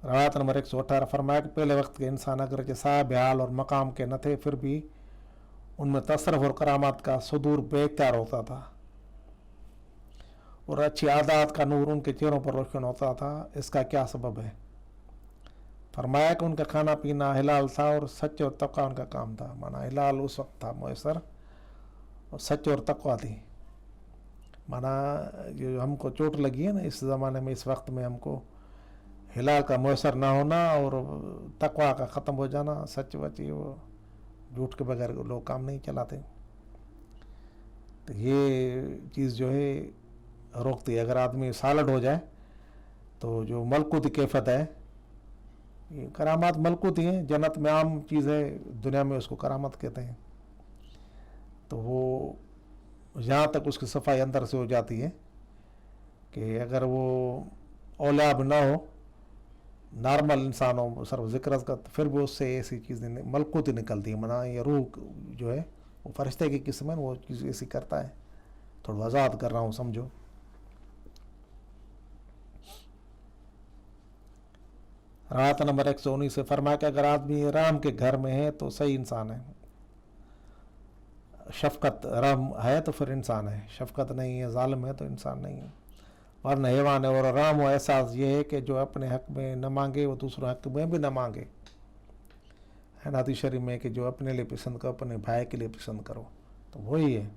रवायत नंबर 118 फरमाया कि पहले वक्त के इंसान अगर साहब हाल और मकाम के न थे फिर भी उनमें तसरफ और करामात का सुदूर बेख्तियार होता था और अच्छी आदत का नूर उनके चेहरों पर रोशन होता था। इसका क्या सबब है? फरमाया कि उनका खाना पीना हिलाल था और सच और तक़वा उनका काम था। माना हिलाल उस वक्त था मैसर और सच और तक़वा थी। माना जो हमको चोट लगी है ना इस ज़माने में, इस वक्त में हमको हिलाल का मैसर ना होना और तक़वा का ख़त्म हो जाना, सच बची वो झूठ के बगैर लोग काम नहीं चलाते। तो ये चीज़ जो है रोकती है। अगर आदमी सालड हो जाए तो जो मलकूती कैफियत है, ये करामात मलकूती हैं, जन्नत में आम चीज़ है, दुनिया में उसको करामत कहते हैं। तो वो यहाँ तक उसकी सफाई अंदर से हो जाती है कि अगर वो औलाब ना हो, नॉर्मल इंसान हो सर्व ज़िक्र का, तो फिर भी उससे ऐसी चीज़ें मलकूती निकलती है। मना ये रूह जो है वो फरिश्ते की किस्म है, वो चीज़ ऐसी करता है। थोड़ा वजाहत कर रहा हूँ, समझो। रात नंबर 119 से फरमाया कि अगर आदमी राम के घर में है तो सही इंसान है, शफकत राम है तो फिर इंसान है, शफकत नहीं है ज़ालिम है तो इंसान नहीं है, वरना हैवान है। और राम वो एहसास ये है कि जो अपने हक़ में न मांगे वो दूसरों हक़ में भी न मांगे। है ना हदीस शरीफ में कि जो अपने लिए पसंद करो अपने भाई के लिए पसंद करो, तो वही है।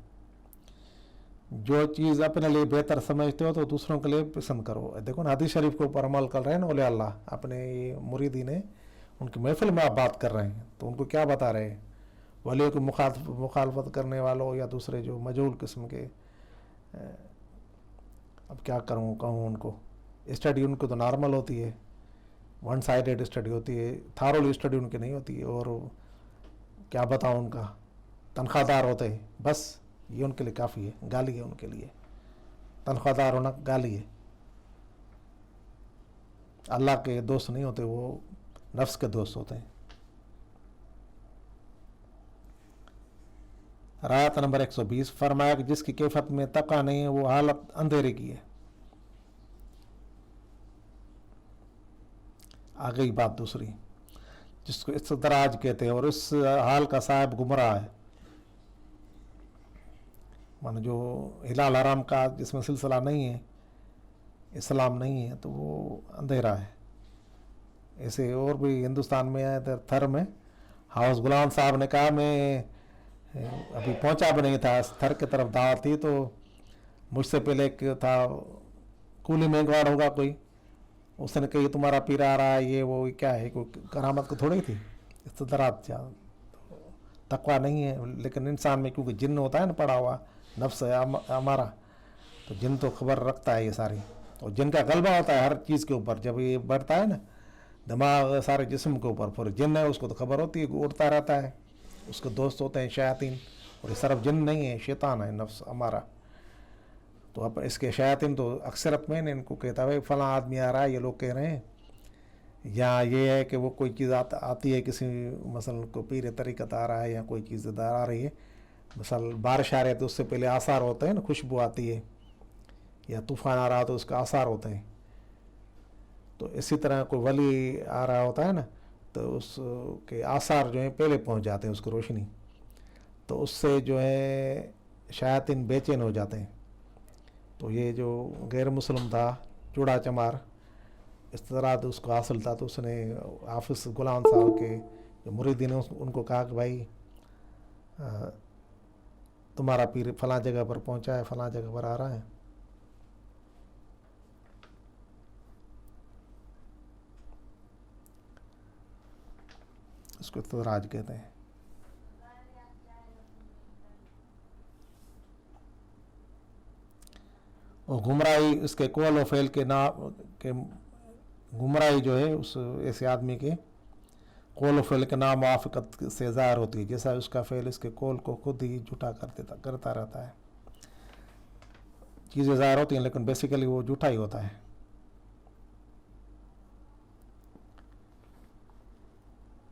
जो चीज़ अपने लिए बेहतर समझते हो तो दूसरों के लिए पसंद करो। देखो ना हदीस शरीफ के ऊपर अमल कर रहे हैं ना ओले अल्लाह, अपने ये मुरीदीन है, उनकी महफिल में आप बात कर रहे हैं तो उनको क्या बता रहे हैं? वलियों की मुखालफत करने वालों या दूसरे जो मजहूल किस्म के, अब क्या कहूँ उनको, स्टडी उनको तो नॉर्मल होती है, वन साइडेड स्टडी होती है, थारोली स्टडी उनकी नहीं होती है। और क्या बताऊँ, उनका तनख्वाहदार होते हैं, बस ये उनके लिए काफ़ी है, गाली है उनके लिए। तनख्वाहदार होना गाली है। अल्लाह के दोस्त नहीं होते, वो नफ्स के दोस्त होते हैं। रायत नंबर 120 फरमाया कि जिसकी कैफियत में तक़वा नहीं है वो हालत अंधेरे की है। आ गई बात दूसरी। جس کو استدراج کہتے ہیں، اور اس حال کا صاحب گمراہ ہے. مانا جو ہلال حرام کا جس میں سلسلہ نہیں ہے، اسلام نہیں ہے، تو وہ اندھیرا ہے. ایسے اور بھی ہندوستان میں ہے، تھر میں ہاؤس غلام صاحب نے کہا میں ابھی پہنچا بھی نہیں تھا، تھر کی طرف دعوت تھی، تو مجھ سے پہلے ایک تھا کولی مینگواڑ ہوگا کوئی، اس نے کہا یہ تمہارا پیر آ رہا ہے، یہ وہ کیا ہے، کوئی کرامت کو تھوڑی تھی، استدراج تقویٰ نہیں ہے. لیکن انسان میں کیونکہ جن ہوتا ہے نا پڑا ہوا، نفس ہے ہمارا، تو جن تو خبر رکھتا ہے یہ ساری، اور جن کا غلبہ ہوتا ہے ہر چیز کے اوپر. جب یہ بڑھتا ہے نا دماغ سارے جسم کے اوپر، پھر جن ہے اس کو تو خبر ہوتی ہے کہ اڑتا رہتا ہے، اس کے دوست ہوتے ہیں شیاطین، اور یہ صرف جن نہیں ہے، شیطان ہے نفس ہمارا. تو اب اس کے شیاطین تو اکثرت میں نے ان کو کہتا ہے فلاں آدمی آ رہا ہے، یہ لوگ کہہ رہے ہیں، یا یہ ہے کہ وہ کوئی چیز آتی ہے، کسی مثلا کو پیر طریقت آ رہا ہے، یا کوئی چیز آ رہی ہے، مثلا بارش آ رہی ہے تو اس سے پہلے آثار ہوتے ہیں نا، خوشبو آتی ہے، یا طوفان آ رہا تو اس کا آثار ہوتے ہیں. تو اسی طرح کوئی ولی آ رہا ہوتا ہے نا، تو اس کے آثار جو ہیں پہلے پہنچ جاتے ہیں، اس کی روشنی، تو اس سے جو ہے شیاطین بے چین ہو جاتے ہیں. تو یہ جو غیر مسلم تھا چوڑا چمار، استدراج اس کو حاصل تھا، تو اس نے حافظ غلام صاحب کے جو مریدین ہیں ان کو کہا کہ بھائی تمہارا پیر فلاں جگہ پر پہنچا ہے، فلاں جگہ پر آ رہا ہے. اس کو استدراج کہتے ہیں. اور گمراہی اس کے قول و فعل کے نام کے گمراہی جو ہے اس ایسے آدمی کے قول و فعل کے ناموافقت سے ظاہر ہوتی ہے، جیسا اس کا فعل اس کے قول کو خود ہی جھوٹا کرتا رہتا ہے. چیزیں ظاہر ہوتی ہیں لیکن بیسیکلی وہ جھوٹا ہی ہوتا ہے.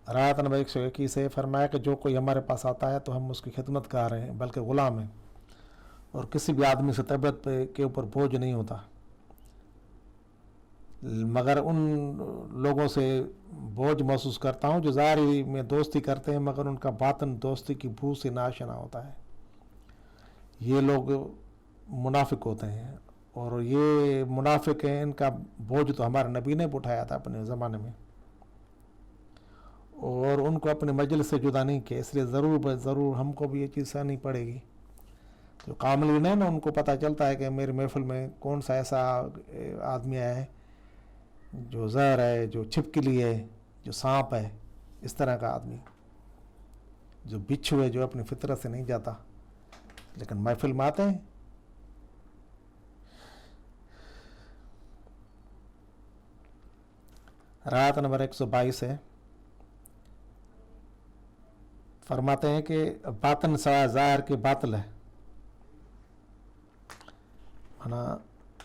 رایت نمبر 121 سے فرمایا کہ جو کوئی ہمارے پاس آتا ہے تو ہم اس کی خدمت کر رہے ہیں، بلکہ غلام ہیں، اور کسی بھی آدمی سے طبیعت کے اوپر بوجھ نہیں ہوتا، مگر ان لوگوں سے بوجھ محسوس کرتا ہوں جو ظاہری میں دوستی کرتے ہیں مگر ان کا باطن دوستی کی بو سے ناشنا ہوتا ہے. یہ لوگ منافق ہوتے ہیں، اور یہ منافق ہیں، ان کا بوجھ تو ہمارے نبی نے اٹھایا تھا اپنے زمانے میں، اور ان کو اپنے مجلس سے جدا نہیں کیا. اس لیے ضرور ہم کو بھی یہ چیز سہنی پڑے گی. جو کاملین ہے نا، ان کو پتہ چلتا ہے کہ میری محفل میں کون سا ایسا آدمی آیا ہے جو زہر ہے، جو چھپکلی ہے، جو سانپ ہے، اس طرح کا آدمی، جو بچھو ہے، جو اپنی فطرت سے نہیں جاتا لیکن محفل میں آتے ہیں. رایت نمبر 122 ہے، فرماتے ہیں کہ باطن سوا ظاہر کے باطل ہے،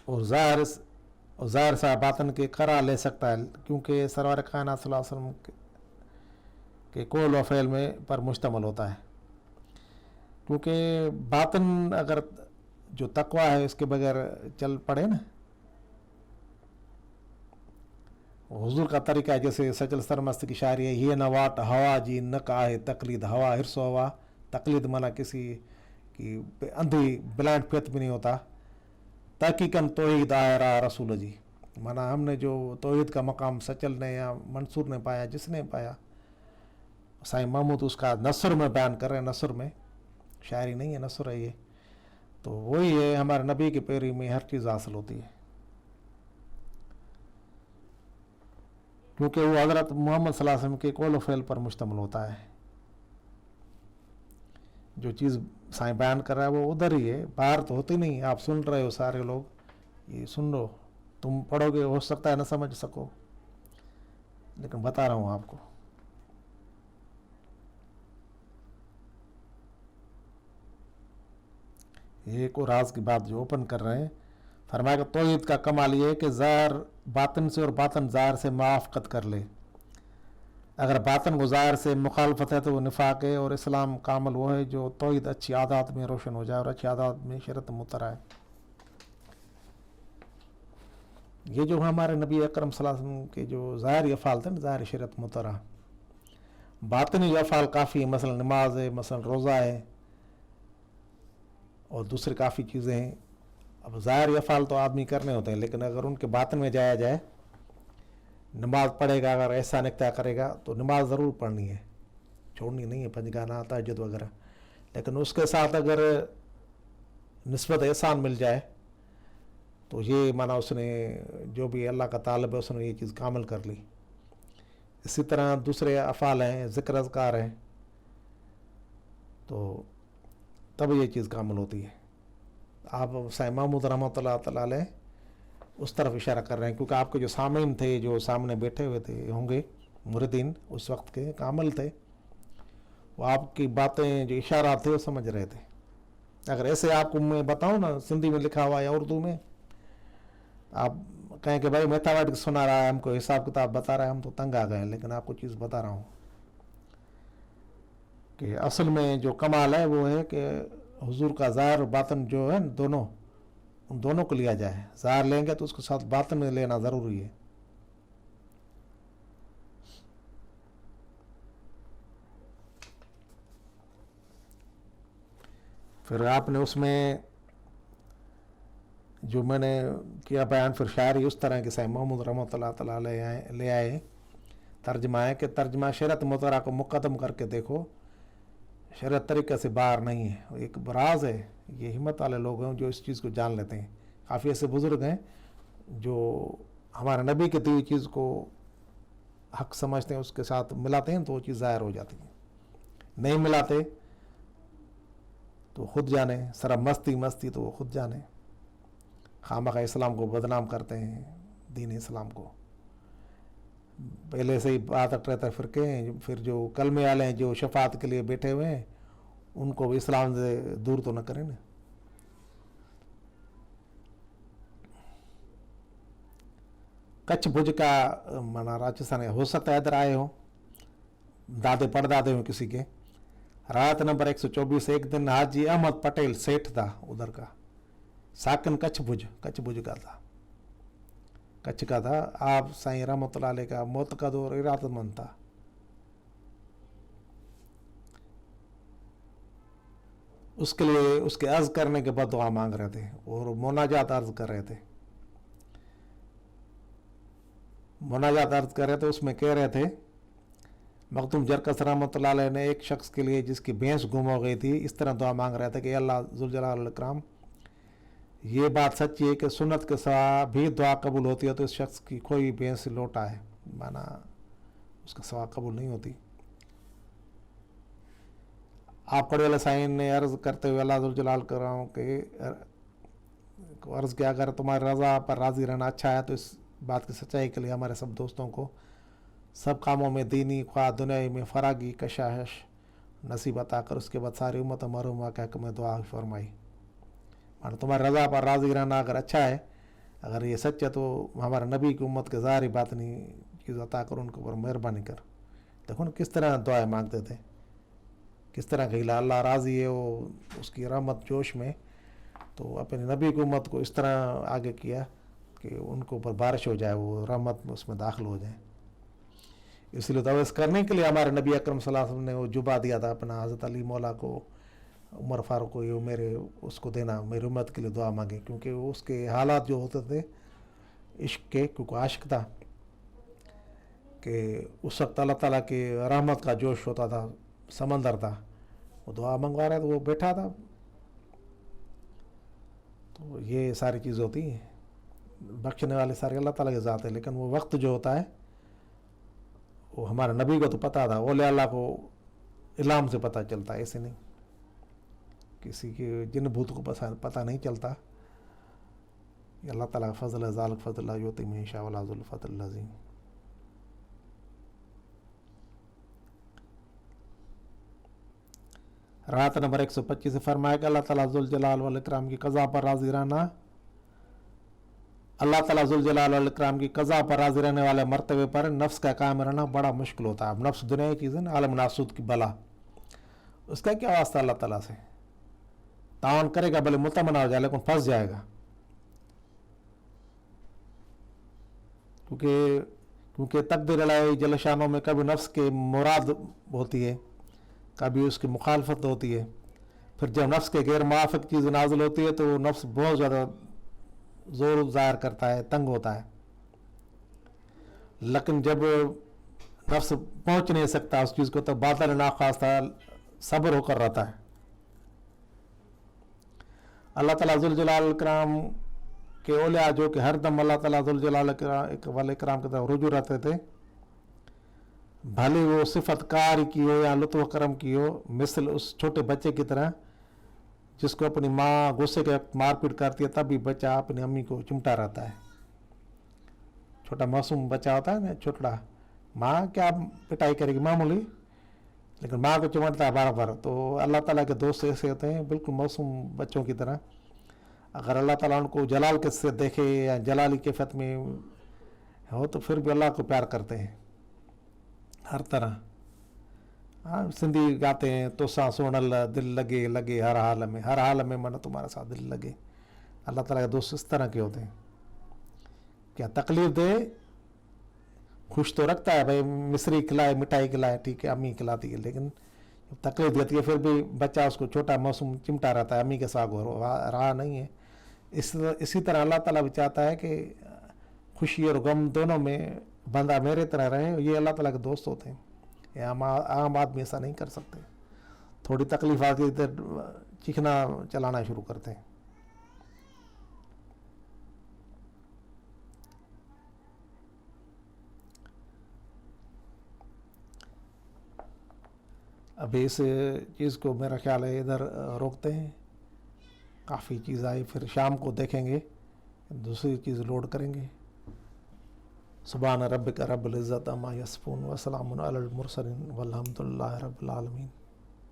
اور ظاہر سا باطن کے قرار لے سکتا ہے، کیونکہ سرور کائنات صلی اللہ علیہ وسلم کے قول و فعل میں پر مشتمل ہوتا ہے. کیونکہ باطن اگر جو تقویٰ ہے اس کے بغیر چل پڑے نا، حضور کا طریقہ ہے، جیسے سچل سرمست کی شاعری ہے، یہ نواٹ ہوا جی نکا ہے تقلید ہوا ہرس ہوا. تقلید مانا کسی کی اندھی بلائنڈ فیتھ بھی نہیں ہوتا. تحقیقاً توحید آیا رسول جی، مانا ہم نے جو توحید کا مقام سچل نے یا منصور نے پایا، جس نے پایا، سائیں محمود اس کا نثر میں بیان کر رہے ہیں. نثر میں شاعری نہیں ہے، نثر ہے یہ. تو وہی ہے، ہمارے نبی کی پیروی میں ہر چیز حاصل ہوتی ہے، کیونکہ وہ حضرت محمد صلی اللہ علیہ وسلم کے قول و فعل پر مشتمل ہوتا ہے. جو چیز سائیں بیان کر رہا ہے وہ ادھر ہی ہے، باہر تو ہوتی نہیں. آپ سن رہے ہو، سارے لوگ یہ سن لو، تم پڑھو گے ہو سکتا ہے نہ سمجھ سکو، لیکن بتا رہا ہوں آپ کو. یہ ایک اور راز کی بات جو اوپن کر رہے ہیں، فرمایا کہ توحید کا کمال یہ ہے کہ ظاہر باطن سے اور باطن ظاہر سے موافقت کر لے. اگر باطن کو ظاہر سے مخالفت ہے تو وہ نفاق ہے، اور اسلام کامل وہ ہے جو توحید اچھی عادات میں روشن ہو جائے اور اچھی عادات میں شریعت متر آئے. یہ جو ہمارے نبی اکرم صلی اللہ علیہ وسلم کے جو ظاہری افعال تھے نا، ظاہر شریعت مترا، باطنی افعال کافی ہیں، مثلا نماز ہے، مثلا روزہ ہے، اور دوسری کافی چیزیں ہیں. اب ظاہری افعال تو آدمی کرنے ہوتے ہیں، لیکن اگر ان کے باطن میں جایا جائے، نماز پڑھے گا، اگر احسان اختیار کرے گا تو نماز ضرور پڑھنی ہے، چھوڑنی نہیں ہے، پنجگانہ تہجد وغیرہ. لیکن اس کے ساتھ اگر نسبت احسان مل جائے تو یہ مانا اس نے جو بھی اللہ کا طالب ہے اس نے یہ چیز کامل کر لی. اسی طرح دوسرے افعال ہیں، ذکر اذکار ہیں، تو تب یہ چیز کامل ہوتی ہے. آپ سائیں محمود رحمۃ اللہ تعالیٰ علیہ اس طرف اشارہ کر رہے ہیں، کیونکہ آپ کے جو سامعین تھے، جو سامنے بیٹھے ہوئے تھے ہوں گے مریدین، اس وقت کے کامل تھے، وہ آپ کی باتیں جو اشارات تھے وہ سمجھ رہے تھے. اگر ایسے آپ کو میں بتاؤں نا سندھی میں لکھا ہوا یا اردو میں، آپ کہیں کہ بھائی میتھمیٹکس سنا رہا ہے ہم کو، حساب کتاب بتا رہا ہے، ہم تو تنگ آ گئے. لیکن آپ کو چیز بتا رہا ہوں کہ اصل میں جو کمال ہے وہ ہے کہ حضور کا ظاہر اور باطن جو ہے دونوں، ان دونوں کو لیا جائے. ظاہر لیں گے تو اس کے ساتھ باطن میں لینا ضروری ہے. پھر آپ نے اس میں جو میں نے کیا بیان، پھر شاعری اس طرح کے سائیں محمود رحمۃ اللہ تعالیٰ لے آئے. ترجمہ ہے کہ ترجمہ شریعت مطالعہ کو مقدم کر کے دیکھو، شریعت طریقے سے باہر نہیں ہے، ایک راز ہے. یہ ہمت والے لوگ ہیں جو اس چیز کو جان لیتے ہیں. کافی ایسے بزرگ ہیں جو ہمارے نبی کی دی ہوئی چیز کو حق سمجھتے ہیں، اس کے ساتھ ملاتے ہیں تو وہ چیز ظاہر ہو جاتی ہے. نہیں ملاتے تو خود جانے، صرف مستی تو وہ خود جانے. خامخواہ اسلام کو بدنام کرتے ہیں، دین اسلام کو. پہلے سے ہی بات رہتا ہے فرقے ہیں، پھر جو کلمے والے ہیں جو شفاعت کے لیے بیٹھے ہوئے ہیں، ان کو بھی اسلام سے دور تو نہ کریں نا. کچھ بھج کا مانا راجستھان، ہو سکتا ہے ادھر آئے ہوں، دادے پڑدادے ہوں کسی کے. رات نمبر 124. ایک دن حاجی احمد پٹیل سیٹھ تھا ادھر کا، ساکن کچھ بھج کا تھا، کچھ کا تھا. آپ سائیں رحمۃ اللہ علیہ کا معتقد اور ارادت مند تھا. اس کے لیے اس کے عرض کرنے کے بعد دعا مانگ رہے تھے اور مناجات عرض کر رہے تھے. اس میں کہہ رہے تھے، مختوم جرکس رحمۃ اللہ علیہ نے ایک شخص کے لیے جس کی بھینس گم ہو گئی تھی اس طرح دعا مانگ رہے تھے کہ اللہ ذوالجلال والاکرام، یہ بات سچی ہے کہ سنت کے سوا بھی دعا قبول ہوتی ہے، تو اس شخص کی کوئی بھینس لوٹا ہے، مانا اس کا سوا قبول نہیں ہوتی. آپ کڑی والے سائن نے عرض کرتے ہوئے اللہ ذوالجلال کر رہا ہوں کہ عرض کیا، اگر تمہاری رضا پر راضی رہنا اچھا ہے تو اس بات کی سچائی کے لیے ہمارے سب دوستوں کو سب کاموں میں دینی خواہ دنیائی میں فراغی کشاہش نصیب عطا کر. اس کے بعد ساری امت مرحومہ کے حق میں دعا فرمائی. تمہاری رضا پر راضی رہنا اگر اچھا ہے، اگر یہ سچ ہے، تو ہمارے نبی کی امت کے ظاہری باطنی چیز عطا کر، ان کے اوپر مہربانی کر. دیکھو نا کس طرح دعائیں مانگتے تھے، کس طرح کہ اللہ راضی ہے، وہ اس کی رحمت جوش میں، تو اپنے نبی کی امت کو اس طرح آگے کیا کہ ان کو اوپر بارش ہو جائے، وہ رحمت میں اس میں داخل ہو جائیں. اس لیے توس کرنے کے لیے ہمارے نبی اکرم صلی اللہ علیہ وسلم نے وہ جبا دیا تھا اپنا حضرت علی مولا کو، عمر فاروق کو، یہ میرے اس کو دینا، میری امت کے لیے دعا مانگے، کیونکہ اس کے حالات جو ہوتے تھے عشق کے، کیونکہ عاشق تھا، کہ اس وقت اللہ تعالیٰ کی رحمت کا جوش ہوتا تھا، سمندر تھا، وہ دعا منگوا رہا تھا، وہ بیٹھا تھا. تو یہ ساری چیز ہوتی ہیں، بخشنے والے سارے اللہ تعالیٰ کے ذات ہے، لیکن وہ وقت جو ہوتا ہے وہ ہمارے نبی کو تو پتہ تھا، اولیاء اللہ کو الہام سے پتہ چلتا ہے، ایسے نہیں کسی کے جن بھوت کو پتہ نہیں چلتا. یہ اللہ تعالیٰ کا فضل ہے، ذالک فضل اللہ یؤتی من یشاء ولا ذو الفضل العظیم. رات نمبر 125 سے فرمایا کہ اللہ تعالیٰ ذوالجلال والاکرام کی قضا پر راضی رہنا، اللہ تعالیٰ ذوالجلال والاکرام کی قضا پر راضی رہنے والے مرتبے پر نفس کا قائم رہنا بڑا مشکل ہوتا ہے. اب نفس دنیا کی چیز ہے نا، عالم ناسود کی بلا، اس کا کیا واسطہ اللہ تعالیٰ سے؟ تعاون کرے گا، بھلے مطمئنہ ہو جائے، لیکن پھنس جائے گا. کیونکہ क्योंकि तकदीर अलैहि जल शानों में कभी नफ्स के मुराद होती है, कभी उसकी मुखालफत होती है। फिर जब नफ्स के गैर मुआफ़िक चीज़ नाजिल होती है तो नफ्स बहुत ज़्यादा ज़ोर ज़ाहिर करता है, तंग होता है। लेकिन जब नफ्स पहुँच नहीं सकता उस चीज़ को, तो बातिल नाखास्ता सब्र होकर रहता है। अल्लाह ताला ज़ुल जलाल इकराम के औलिया जो कि हर दम अल्लाह ताला ज़ुल जलाल वाले इकराम की तरफ रुजू रहते थे, भले वो सिफत कार की हो या लुत्फ़ करम की हो, मिसल उस छोटे बच्चे की तरह जिसको अपनी माँ गुस्से के वक्त मारपीट करती है, तब भी बच्चा अपनी अम्मी को चिमटा रहता है। छोटा मासूम बच्चा होता है ना, छोटा, माँ क्या पिटाई करेगी मामूली, लेकिन माँ को चिमटता है बार बार। तो अल्लाह ताला के दोस्त ऐसे होते हैं, बिल्कुल मासूम बच्चों की तरह। अगर अल्लाह ताला उनको जलाल के से देखे या जलाली कैफियत में हो तो फिर भी अल्लाह को प्यार करते हैं हर तरह। हाँ, सिंधी गाते हैं, तो सा सोनल दिल लगे लगे हर हाल में मन तुम्हारा साथ दिल लगे। अल्लाह ताला के दोस्त इस तरह के होते हैं। क्या तकलीफ दे, खुश तो रखता है, भाई मिश्री खिलाए मिठाई खिलाए, ठीक है अम्मी खिलाती है, लेकिन तकलीफ देती है फिर भी बच्चा उसको छोटा मासूम चिमटा रहता है, अम्मी के साथ रहा नहीं है। इसी तरह अल्लाह ताला भी चाहता है कि खुशी और गम दोनों में बंदा मेरे तरह रहे। ये अल्लाह ताला के दोस्त होते हैं। ये आम आदमी ऐसा नहीं कर सकते। थोड़ी तकलीफ आती है तो चीखना चलाना शुरू करते हैं। अभी इस चीज़ को मेरा ख्याल है इधर रोकते हैं, काफ़ी चीज़ आई, फिर शाम को देखेंगे दूसरी चीज़ लोड करेंगे। सुभान रब्बिका रब्बिल इज़्ज़ति अम्मा यसिफून व सलामुन अलल मुरसलीन वल्हम्दुलिल्लाहि रब्बिल आलमीन।